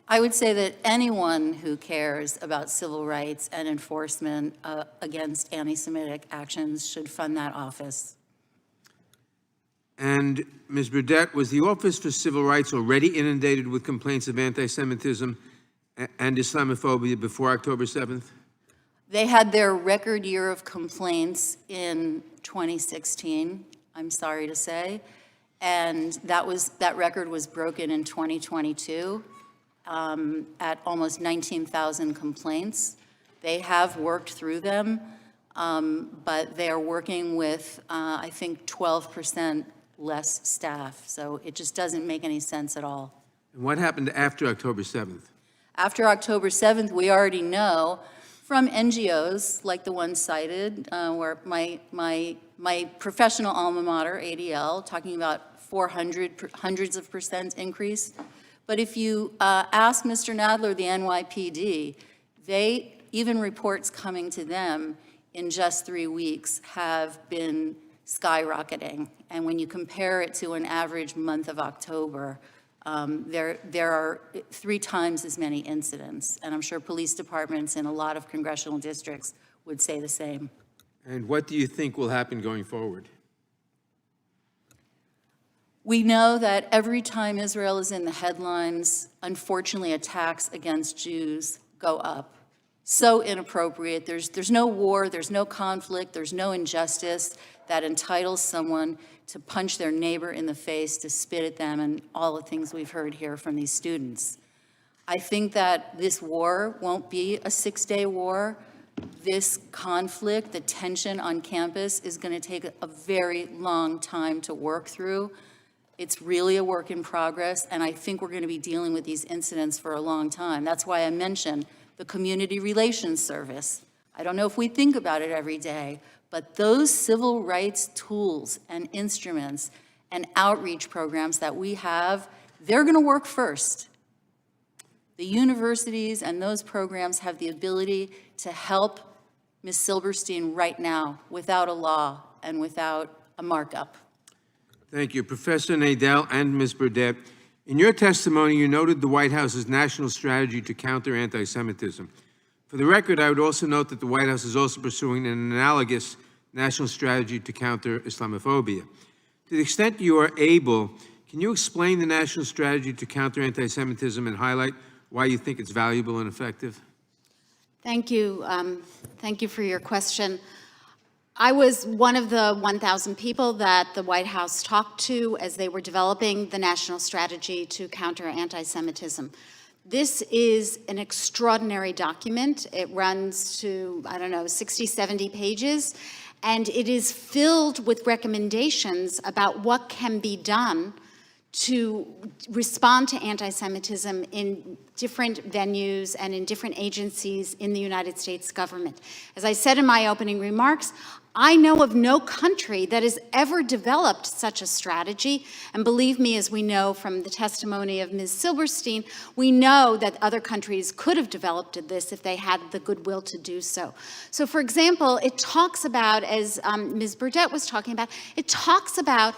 H: I would say that anyone who cares about civil rights and enforcement against anti-Semitic actions should fund that office.
J: And Ms. Burdett, was the Office for Civil Rights already inundated with complaints of anti-Semitism and Islamophobia before October 7th?
H: They had their record year of complaints in 2016, I'm sorry to say, and that record was broken in 2022 at almost 19,000 complaints. They have worked through them, but they are working with, I think, 12% less staff. So it just doesn't make any sense at all.
J: And what happened after October 7th?
H: After October 7th, we already know from NGOs like the one cited, where my professional alma mater, ADL, talking about hundreds of percent increase. But if you ask Mr. Nadler, the NYPD, even reports coming to them in just 3 weeks have been skyrocketing. And when you compare it to an average month of October, there are 3 times as many incidents. And I'm sure police departments in a lot of congressional districts would say the same.
J: And what do you think will happen going forward?
H: We know that every time Israel is in the headlines, unfortunately, attacks against Jews go up. So inappropriate. There's no war, there's no conflict, there's no injustice that entitles someone to punch their neighbor in the face, to spit at them, and all the things we've heard here from these students. I think that this war won't be a 6-day war. This conflict, the tension on campus, is going to take a very long time to work through. It's really a work in progress, and I think we're going to be dealing with these incidents for a long time. That's why I mentioned the Community Relations Service. I don't know if we think about it every day, but those civil rights tools and instruments and outreach programs that we have, they're going to work first. The universities and those programs have the ability to help Ms. Silberstein right now without a law and without a markup.
J: Thank you. Professor Nadel and Ms. Burdett, in your testimony, you noted the White House's national strategy to counter anti-Semitism. For the record, I would also note that the White House is also pursuing an analogous national strategy to counter Islamophobia. To the extent you are able, can Can you explain the national strategy to counter anti-Semitism and highlight why you think it's valuable and effective?
G: Thank you. Thank you for your question. I was one of the 1,000 people that the White House talked to as they were developing the national strategy to counter anti-Semitism. This is an extraordinary document. It runs to, 60, 70 pages, and it is filled with recommendations about what can be done to respond to anti-Semitism in different venues and in different agencies in the United States government. As I said in my opening remarks, I know of no country that has ever developed such a strategy, and believe me, as we know from the testimony of Ms. Silberstein, we know that other countries could have developed this if they had the goodwill to do so. So, for example, it talks about, as Ms. Burdett was talking about, it talks about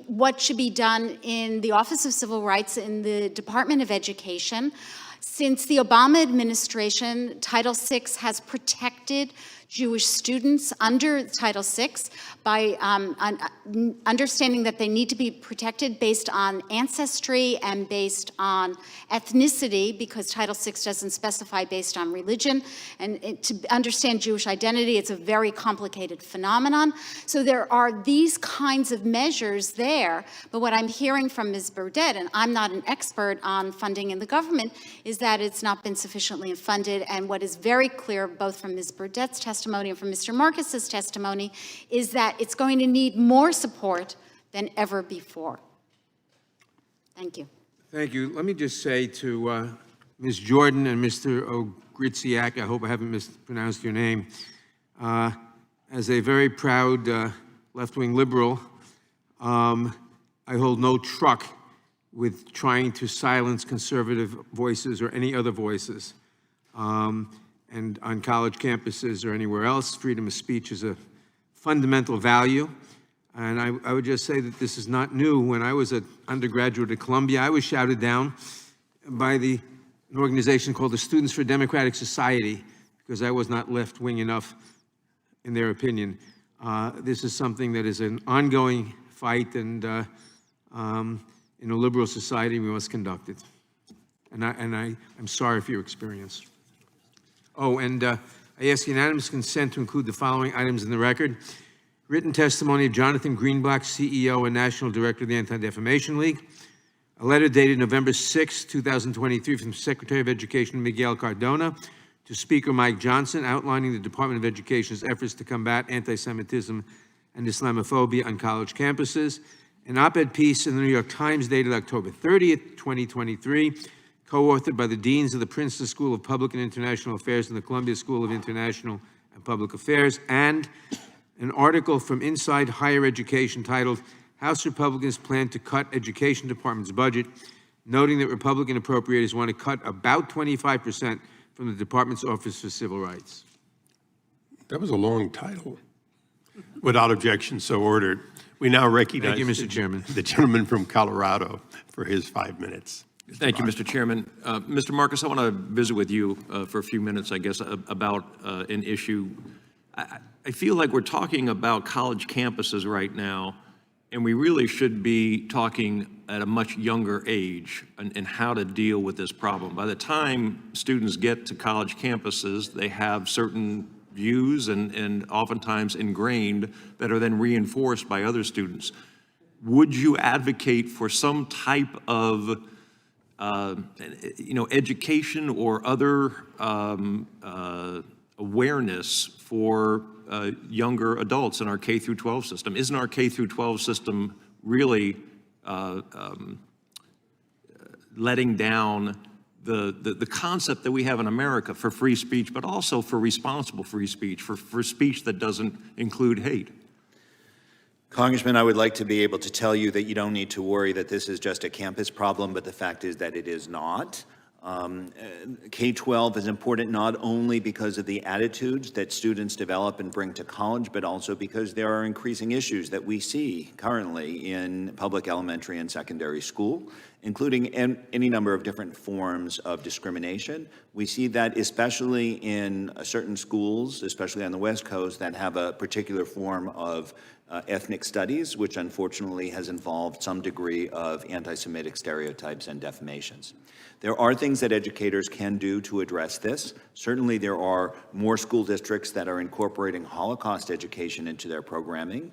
G: what should be done in the Office of Civil Rights in the Department of Education. Since the Obama administration, Title VI has protected Jewish students under Title VI by understanding that they need to be protected based on ancestry and based on ethnicity, because Title VI doesn't specify based on religion. And to understand Jewish identity, it's a very complicated phenomenon. So there are these kinds of measures there. But what I'm hearing from Ms. Burdett, and I'm not an expert on funding in the government, is that it's not been sufficiently funded. And what is very clear, both from Ms. Burdett's testimony and from Mr. Marcus's testimony, is that it's going to need more support than ever before. Thank you.
J: Thank you. Let me just say to Ms. Jordan and Mr. Ogritziak, I hope I haven't mispronounced your name, as a very proud left-wing liberal, I hold no truck with trying to silence conservative voices or any other voices. And on college campuses or anywhere else, freedom of speech is a fundamental value. And I would just say that this is not new. When I was an undergraduate at Columbia, I was shouted down by an organization called the Students for Democratic Society because I was not left-wing enough in their opinion. This is something that is an ongoing fight, and in a liberal society, we must conduct it. And I'm sorry for your experience. Oh, and I ask unanimous consent to include the following items in the record. Written testimony of Jonathan Greenblatt, CEO and National Director of the Anti-Defamation League. A letter dated November 6, 2023 from Secretary of Education Miguel Cardona to Speaker Mike Johnson outlining the Department of Education's efforts to combat anti-Semitism and Islamophobia on college campuses. An op-ed piece in the New York Times dated October 30th, 2023, co-authored by the deans of the Princeton School of Public and International Affairs and the Columbia School of International and Public Affairs, and an article from Inside Higher Education titled, House Republicans Plan to Cut Education Department's Budget, noting that Republican appropriators want to cut about 25% from the department's Office for Civil Rights.
I: That was a long title. Without objection, so ordered. We now recognize
J: Thank you, Mr. Chairman.
I: The gentleman from Colorado for his 5 minutes.
K: Thank you, Mr. Chairman. Mr. Marcus, I want to visit with you for a few minutes, I guess, about an issue. I feel like we're talking about college campuses right now, and we really should be talking at a much younger age and how to deal with this problem. By the time students get to college campuses, they have certain views and oftentimes ingrained that are then reinforced by other students. Would you advocate for some type of education or other awareness for younger adults in our K through 12 system? Isn't our K through 12 system really letting down the concept that we have in America for free speech, but also for responsible free speech, for speech that doesn't include hate?
F: Congressman, I would like to be able to tell you that you don't need to worry that this is just a campus problem, but the fact is that it is not. K-12 is important not only because of the attitudes that students develop and bring to college, but also because there are increasing issues that we see currently in public elementary and secondary school. including any number of different forms of discrimination. We see that especially in certain schools, especially on the West Coast, that have a particular form of ethnic studies, which unfortunately has involved some degree of anti-Semitic stereotypes and defamations. There are things that educators can do to address this. Certainly there are more school districts that are incorporating Holocaust education into their programming.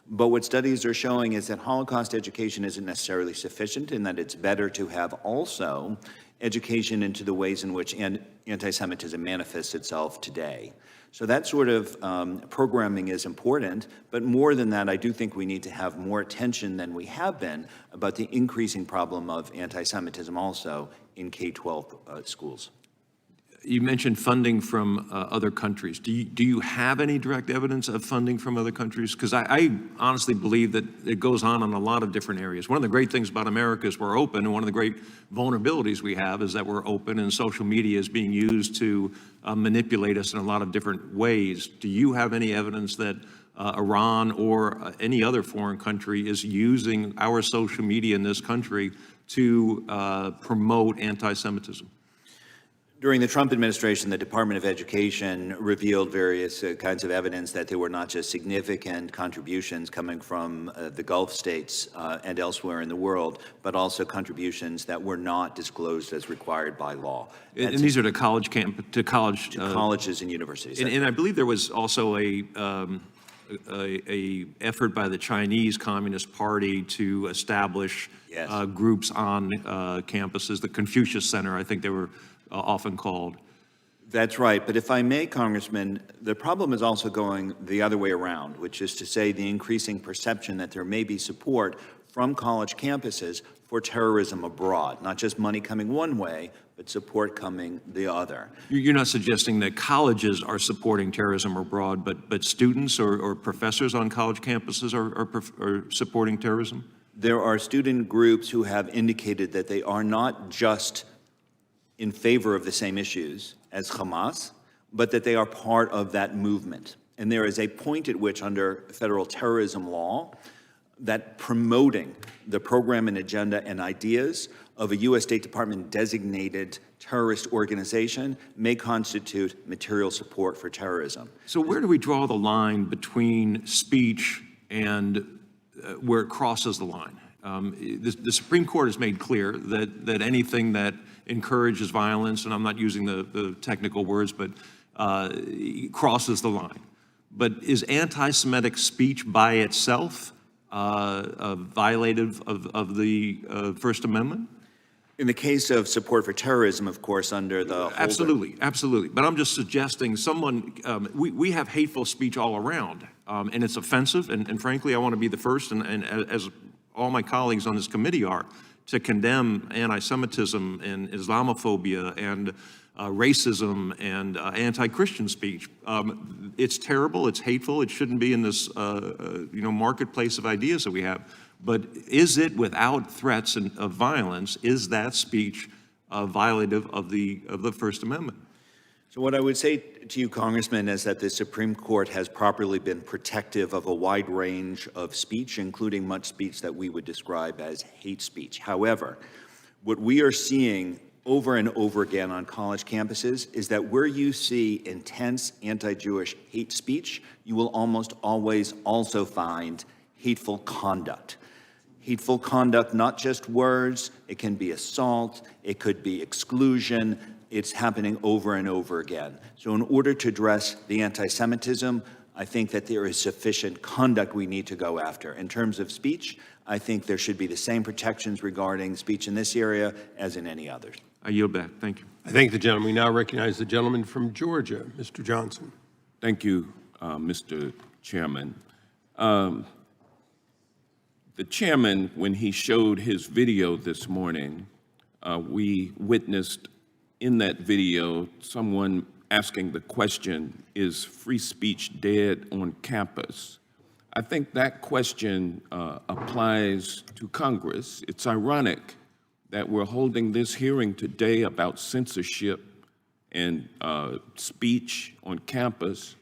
F: But what studies are showing is that Holocaust education isn't necessarily sufficient, and that it's better to have also education into the ways in which anti-Semitism manifests itself today. So that sort of programming is important, but more than that, I do think we need to have more attention than we have been about the increasing problem of anti-Semitism also in K-12 schools.
K: You mentioned funding from other countries. Do you have any direct evidence of funding from other countries? Because I honestly believe that it goes on in a lot of different areas. One of the great things about America is we're open, and one of the great vulnerabilities we have is that we're open, and social media is being used to manipulate us in a lot of different ways. Do you have any evidence that Iran or any other foreign country is using our social media in this country to promote anti-Semitism?
F: During the Trump administration, the Department of Education revealed various kinds of evidence that there were not just significant contributions coming from the Gulf states and elsewhere in the world, but also contributions that were not disclosed as required by law.
K: And these are to
F: colleges and universities.
K: And I believe there was also a effort by the Chinese Communist Party to establish groups on campuses, the Confucius Center, I think they were often called.
F: That's right. But if I may, Congressman, the problem is also going the other way around, which is to say the increasing perception that there may be support from college campuses for terrorism abroad, not just money coming one way, but support coming the other.
K: You're not suggesting that colleges are supporting terrorism abroad, but students or professors on college campuses are supporting terrorism?
F: There are student groups who have indicated that they are not just in favor of the same issues as Hamas, but that they are part of that movement. And there is a point at which, under federal terrorism law, that promoting the program and agenda and ideas of a U.S. State Department designated terrorist organization may constitute material support for terrorism.
K: So where do we draw the line between speech and where it crosses the line? The Supreme Court has made clear that anything that encourages violence, and I'm not using the technical words, but crosses the line. But is anti-Semitic speech by itself violative of the First Amendment?
F: In the case of support for terrorism, of course, under the
K: Absolutely, absolutely. But I'm just suggesting we have hateful speech all around, and it's offensive, and frankly, I want to be the first, and as all my colleagues on this committee are, to condemn anti-Semitism and Islamophobia and racism and anti-Christian speech. It's terrible, it's hateful, it shouldn't be in this marketplace of ideas that we have. But is it, without threats of violence, is that speech violative of the First Amendment?
F: So what I would say to you, Congressman, is that the Supreme Court has properly been protective of a wide range of speech, including much speech that we would describe as hate speech. However, what we are seeing over and over again on college campuses is that where you see intense anti-Jewish hate speech, you will almost always also find hateful conduct. Hateful conduct, not just words, it can be assault, it could be exclusion. It's happening over and over again. So in order to address the anti-Semitism, I think that there is sufficient conduct we need to go after. In terms of speech, I think there should be the same protections regarding speech in this area as in any others.
K: I yield back. Thank you.
I: I thank the gentleman. We now recognize the gentleman from Georgia, Mr. Johnson.
L: Thank you, Mr. Chairman. The chairman, when he showed his video this morning, we witnessed in that video someone asking the question, is free speech dead on campus? I think that question applies to Congress. It's ironic that we're holding this hearing today about censorship and speech on campus,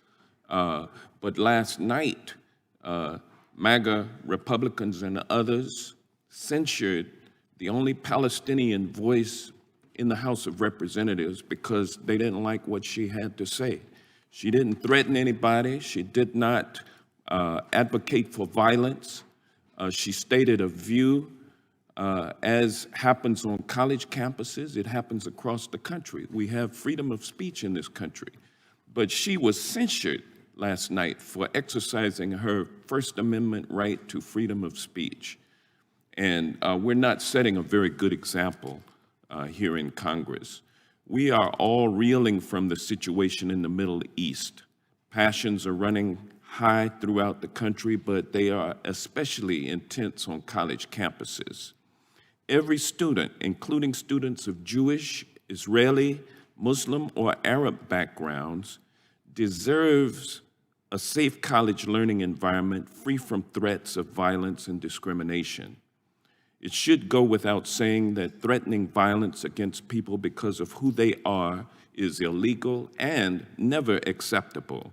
L: but last night, MAGA Republicans and others censured the only Palestinian voice in the House of Representatives because they didn't like what she had to say. She didn't threaten anybody. She did not advocate for violence. She stated a view, as happens on college campuses, it happens across the country. We have freedom of speech in this country. But she was censured last night for exercising her First Amendment right to freedom of speech. And we're not setting a very good example here in Congress. We are all reeling from the situation in the Middle East. Passions are running high throughout the country, but they are especially intense on college campuses. Every student, including students of Jewish, Israeli, Muslim, or Arab backgrounds, deserves a safe college learning environment free from threats of violence and discrimination. It should go without saying that threatening violence against people because of who they are is illegal and never acceptable.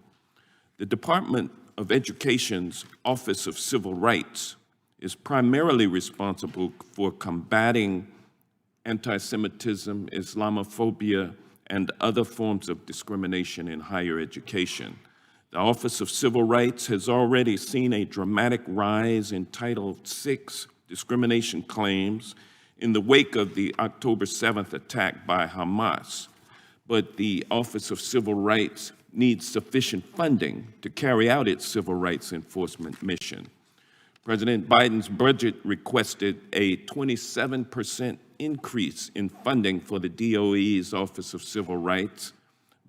L: The Department of Education's Office of Civil Rights is primarily responsible for combating anti-Semitism, Islamophobia, and other forms of discrimination in higher education. The Office of Civil Rights has already seen a dramatic rise in Title VI discrimination claims in the wake of the October 7th attack by Hamas. But the Office of Civil Rights needs sufficient funding to carry out its civil rights enforcement mission. President Biden's budget requested a 27% increase in funding for the DOE's Office of Civil Rights,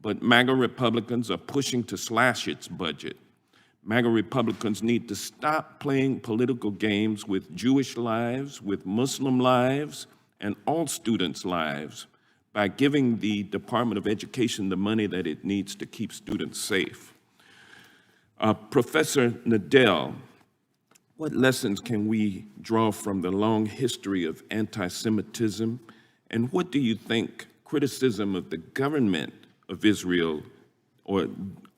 L: but MAGA Republicans are pushing to slash its budget. MAGA Republicans need to stop playing political games with Jewish lives, with Muslim lives, and all students' lives by giving the Department of Education the money that it needs to keep students safe. Professor Nadel, what lessons can we draw from the long history of anti-Semitism, and what do you think criticism of the government of Israel, or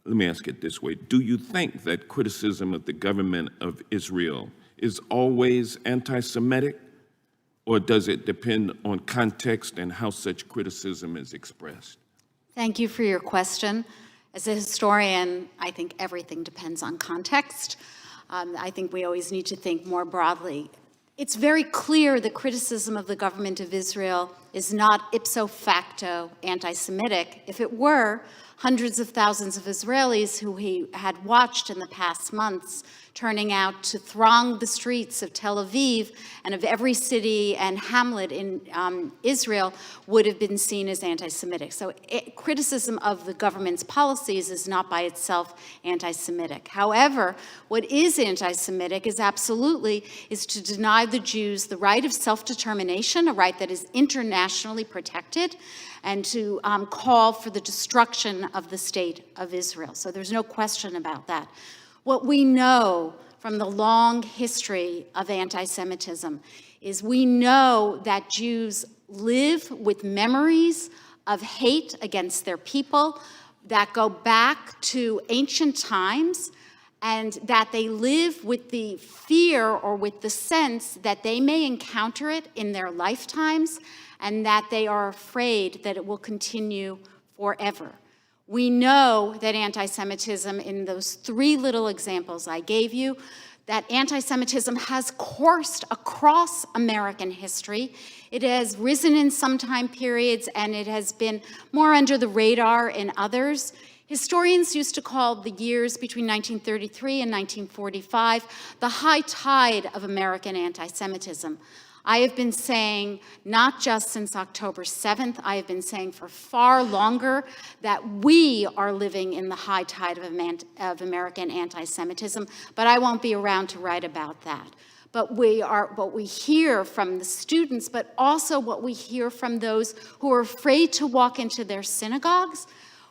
L: let me ask it this way, do you think that criticism of the government of Israel is always anti-Semitic, or does it depend on context and how such criticism is expressed?
G: Thank you for your question. As a historian, I think everything depends on context. I think we always need to think more broadly. It's very clear that criticism of the government of Israel is not ipso facto anti-Semitic. If it were, hundreds of thousands of Israelis who he had watched in the past months turning out to throng the streets of Tel Aviv and of every city and hamlet in Israel would have been seen as anti-Semitic. So criticism of the government's policies is not by itself anti-Semitic. However, what is anti-Semitic is to deny the Jews the right of self-determination, a right that is internationally protected, and to call for the destruction of the state of Israel. So there's no question about that. What we know from the long history of anti-Semitism is we know that Jews live with memories of hate against their people that go back to ancient times, and that they live with the fear or with the sense that they may encounter it in their lifetimes, and that they are afraid that it will continue forever. We know that anti-Semitism, in those three little examples I gave you, that anti-Semitism has coursed across American history. It has risen in some time periods, and it has been more under the radar in others. Historians used to call the years between 1933 and 1945 the high tide of American anti-Semitism. I have been saying, not just since October 7th, I have been saying for far longer that we are living in the high tide of American anti-Semitism, but I won't be around to write about that. But what we hear from the students, but also what we hear from those who are afraid to walk into their synagogues,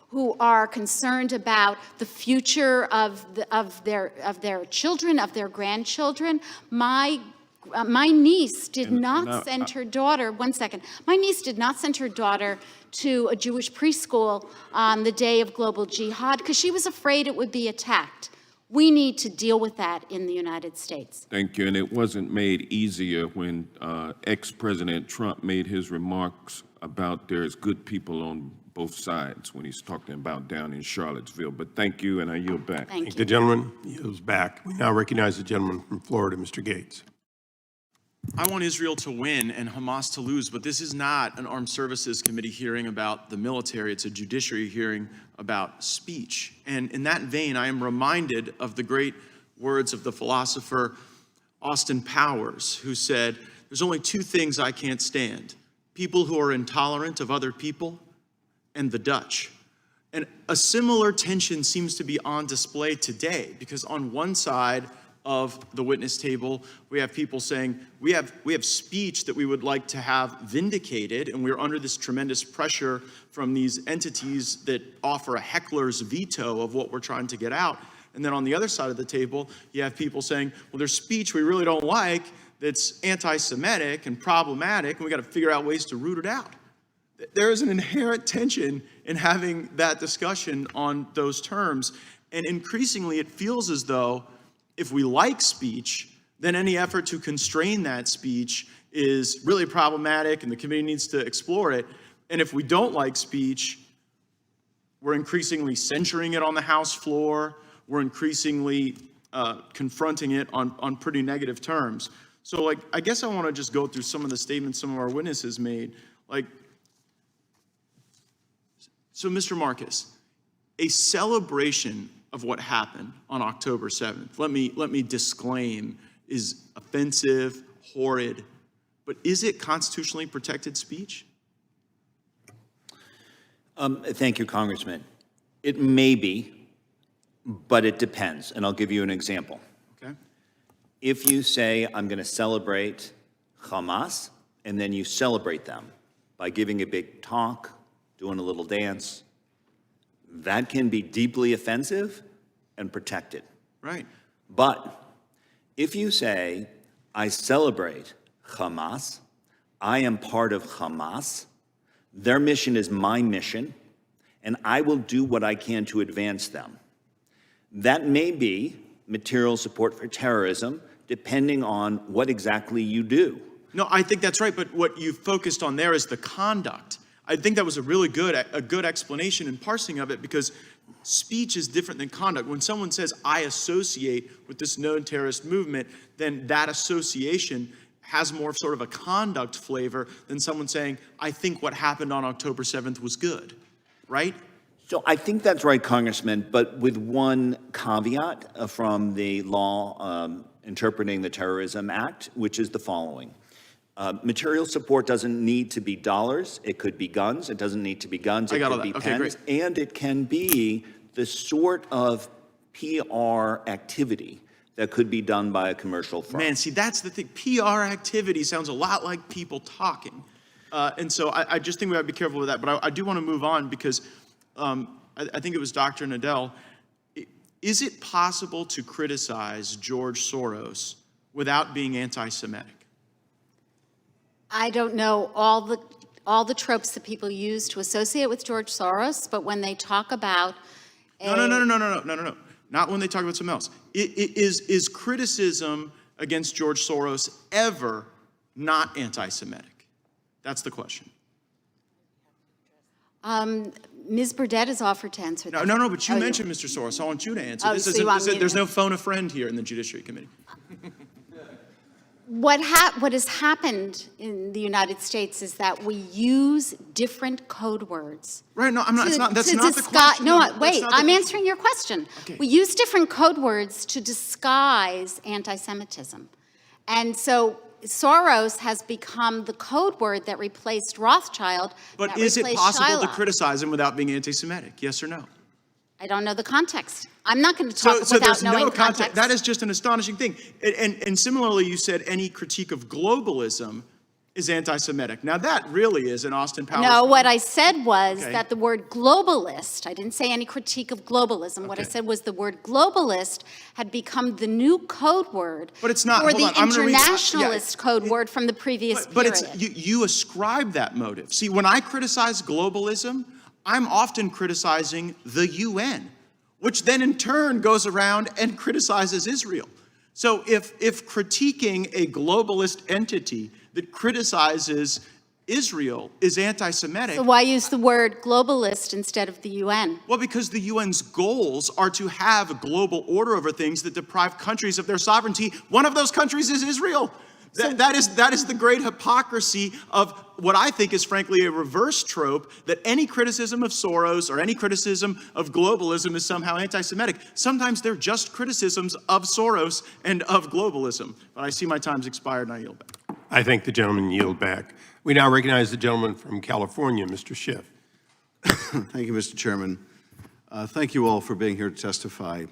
G: who are concerned about the future of their children, of their grandchildren. My niece did not send her daughter, my niece did not send her daughter to a Jewish preschool on the day of global jihad because she was afraid it would be attacked. We need to deal with that in the United States.
L: Thank you. And it wasn't made easier when ex-President Trump made his remarks about there's good people on both sides when he's talking about down in Charlottesville. But thank you, and I yield back.
G: Thank you.
I: The gentleman yields back. We now recognize the gentleman from Florida, Mr. Gates.
M: I want Israel to win and Hamas to lose, but this is not an Armed Services Committee hearing about the military. It's a judiciary hearing about speech. And in that vein, I am reminded of the great words of the philosopher Austin Powers, who said, "There's only two things I can't stand: people who are intolerant of other people and the Dutch." And a similar tension seems to be on display today, because on one side of the witness table, we have people saying, we have speech that we would like to have vindicated, and we're under this tremendous pressure from these entities that offer a heckler's veto of what we're trying to get out. And then on the other side of the table, you have people saying, well, there's speech we really don't like that's anti-Semitic and problematic, and we got to figure out ways to root it out. There is an inherent tension in having that discussion on those terms, and increasingly it feels as though if we like speech, then any effort to constrain that speech is really problematic and the committee needs to explore it. And if we don't like speech, we're increasingly censoring it on the House floor. We're increasingly confronting it on pretty negative terms. So I guess I want to just go through some of the statements some of our witnesses made. So Mr. Marcus, a celebration of what happened on October 7th, let me disclaim, is offensive, horrid, but is it constitutionally protected speech?
F: Thank you, Congressman. It may be, but it depends, and I'll give you an example.
M: Okay.
F: If you say, I'm going to celebrate Hamas, and then you celebrate them by giving a big talk, doing a little dance, that can be deeply offensive and protected.
M: Right.
F: But if you say, I celebrate Hamas, I am part of Hamas, their mission is my mission, and I will do what I can to advance them. That may be material support for terrorism, depending on what exactly you do.
M: No, I think that's right, but what you focused on there is the conduct. I think that was a really good explanation and parsing of it, because speech is different than conduct. When someone says, I associate with this known terrorist movement, then that association has more sort of a conduct flavor than someone saying, I think what happened on October 7th was good, right?
F: So I think that's right, Congressman, but with one caveat from the law interpreting the Terrorism Act, which is the following. Material support doesn't need to be dollars. It could be guns. It doesn't need to be guns. It could be pens. And it can be the sort of PR activity that could be done by a commercial firm.
M: Man, see, that's the thing. PR activity sounds a lot like people talking. And so I just think we have to be careful with that. But I do want to move on, because I think it was Dr. Nadell. Is it possible to criticize George Soros without being anti-Semitic?
G: I don't know all the tropes that people use to associate with George Soros, but when they talk about
M: No. Not when they talk about something else. Is criticism against George Soros ever not anti-Semitic? That's the question.
G: Ms. Burdett has offered to answer that.
M: No, but you mentioned Mr. Soros. I want you to answer. There's no phone a friend here in the Judiciary Committee.
G: What has happened in the United States is that we use different code words.
M: Right, no, I'm not, that's not the question.
G: No, wait, I'm answering your question. Okay. We use different code words to disguise anti-Semitism. And so Soros has become the code word that replaced Rothschild.
M: But is it possible to criticize him without being anti-Semitic? Yes or no?
G: I don't know the context. I'm not going to talk without knowing
M: no
G: context.
M: That is just an astonishing thing. And similarly, you said any critique of globalism is anti-Semitic. Now that really is an Austin Powers.
G: No, what I said was that the word globalist, I didn't say any critique of globalism. What I said was the word globalist had become the new code word
M: but it's not,
G: for the internationalist code word from the previous period.
M: But it's, you ascribe that motive. See, when I criticize globalism, I'm often criticizing the UN which then in turn goes around and criticizes Israel. So if critiquing a globalist entity that criticizes Israel is anti-Semitic.
G: So why use the word globalist instead of the UN?
M: Well, because the UN's goals are to have a global order over things that deprive countries of their sovereignty. One of those countries is Israel. That is the great hypocrisy of what I think is frankly a reverse trope, that any criticism of Soros or any criticism of globalism is somehow anti-Semitic. Sometimes they're just criticisms of Soros and of globalism. But I see my time's expired and I yield back.
I: I thank the gentleman, yield back. We now recognize the gentleman from California, Mr. Schiff.
N: Thank you, Mr. Chairman. Thank you all for being here to testify.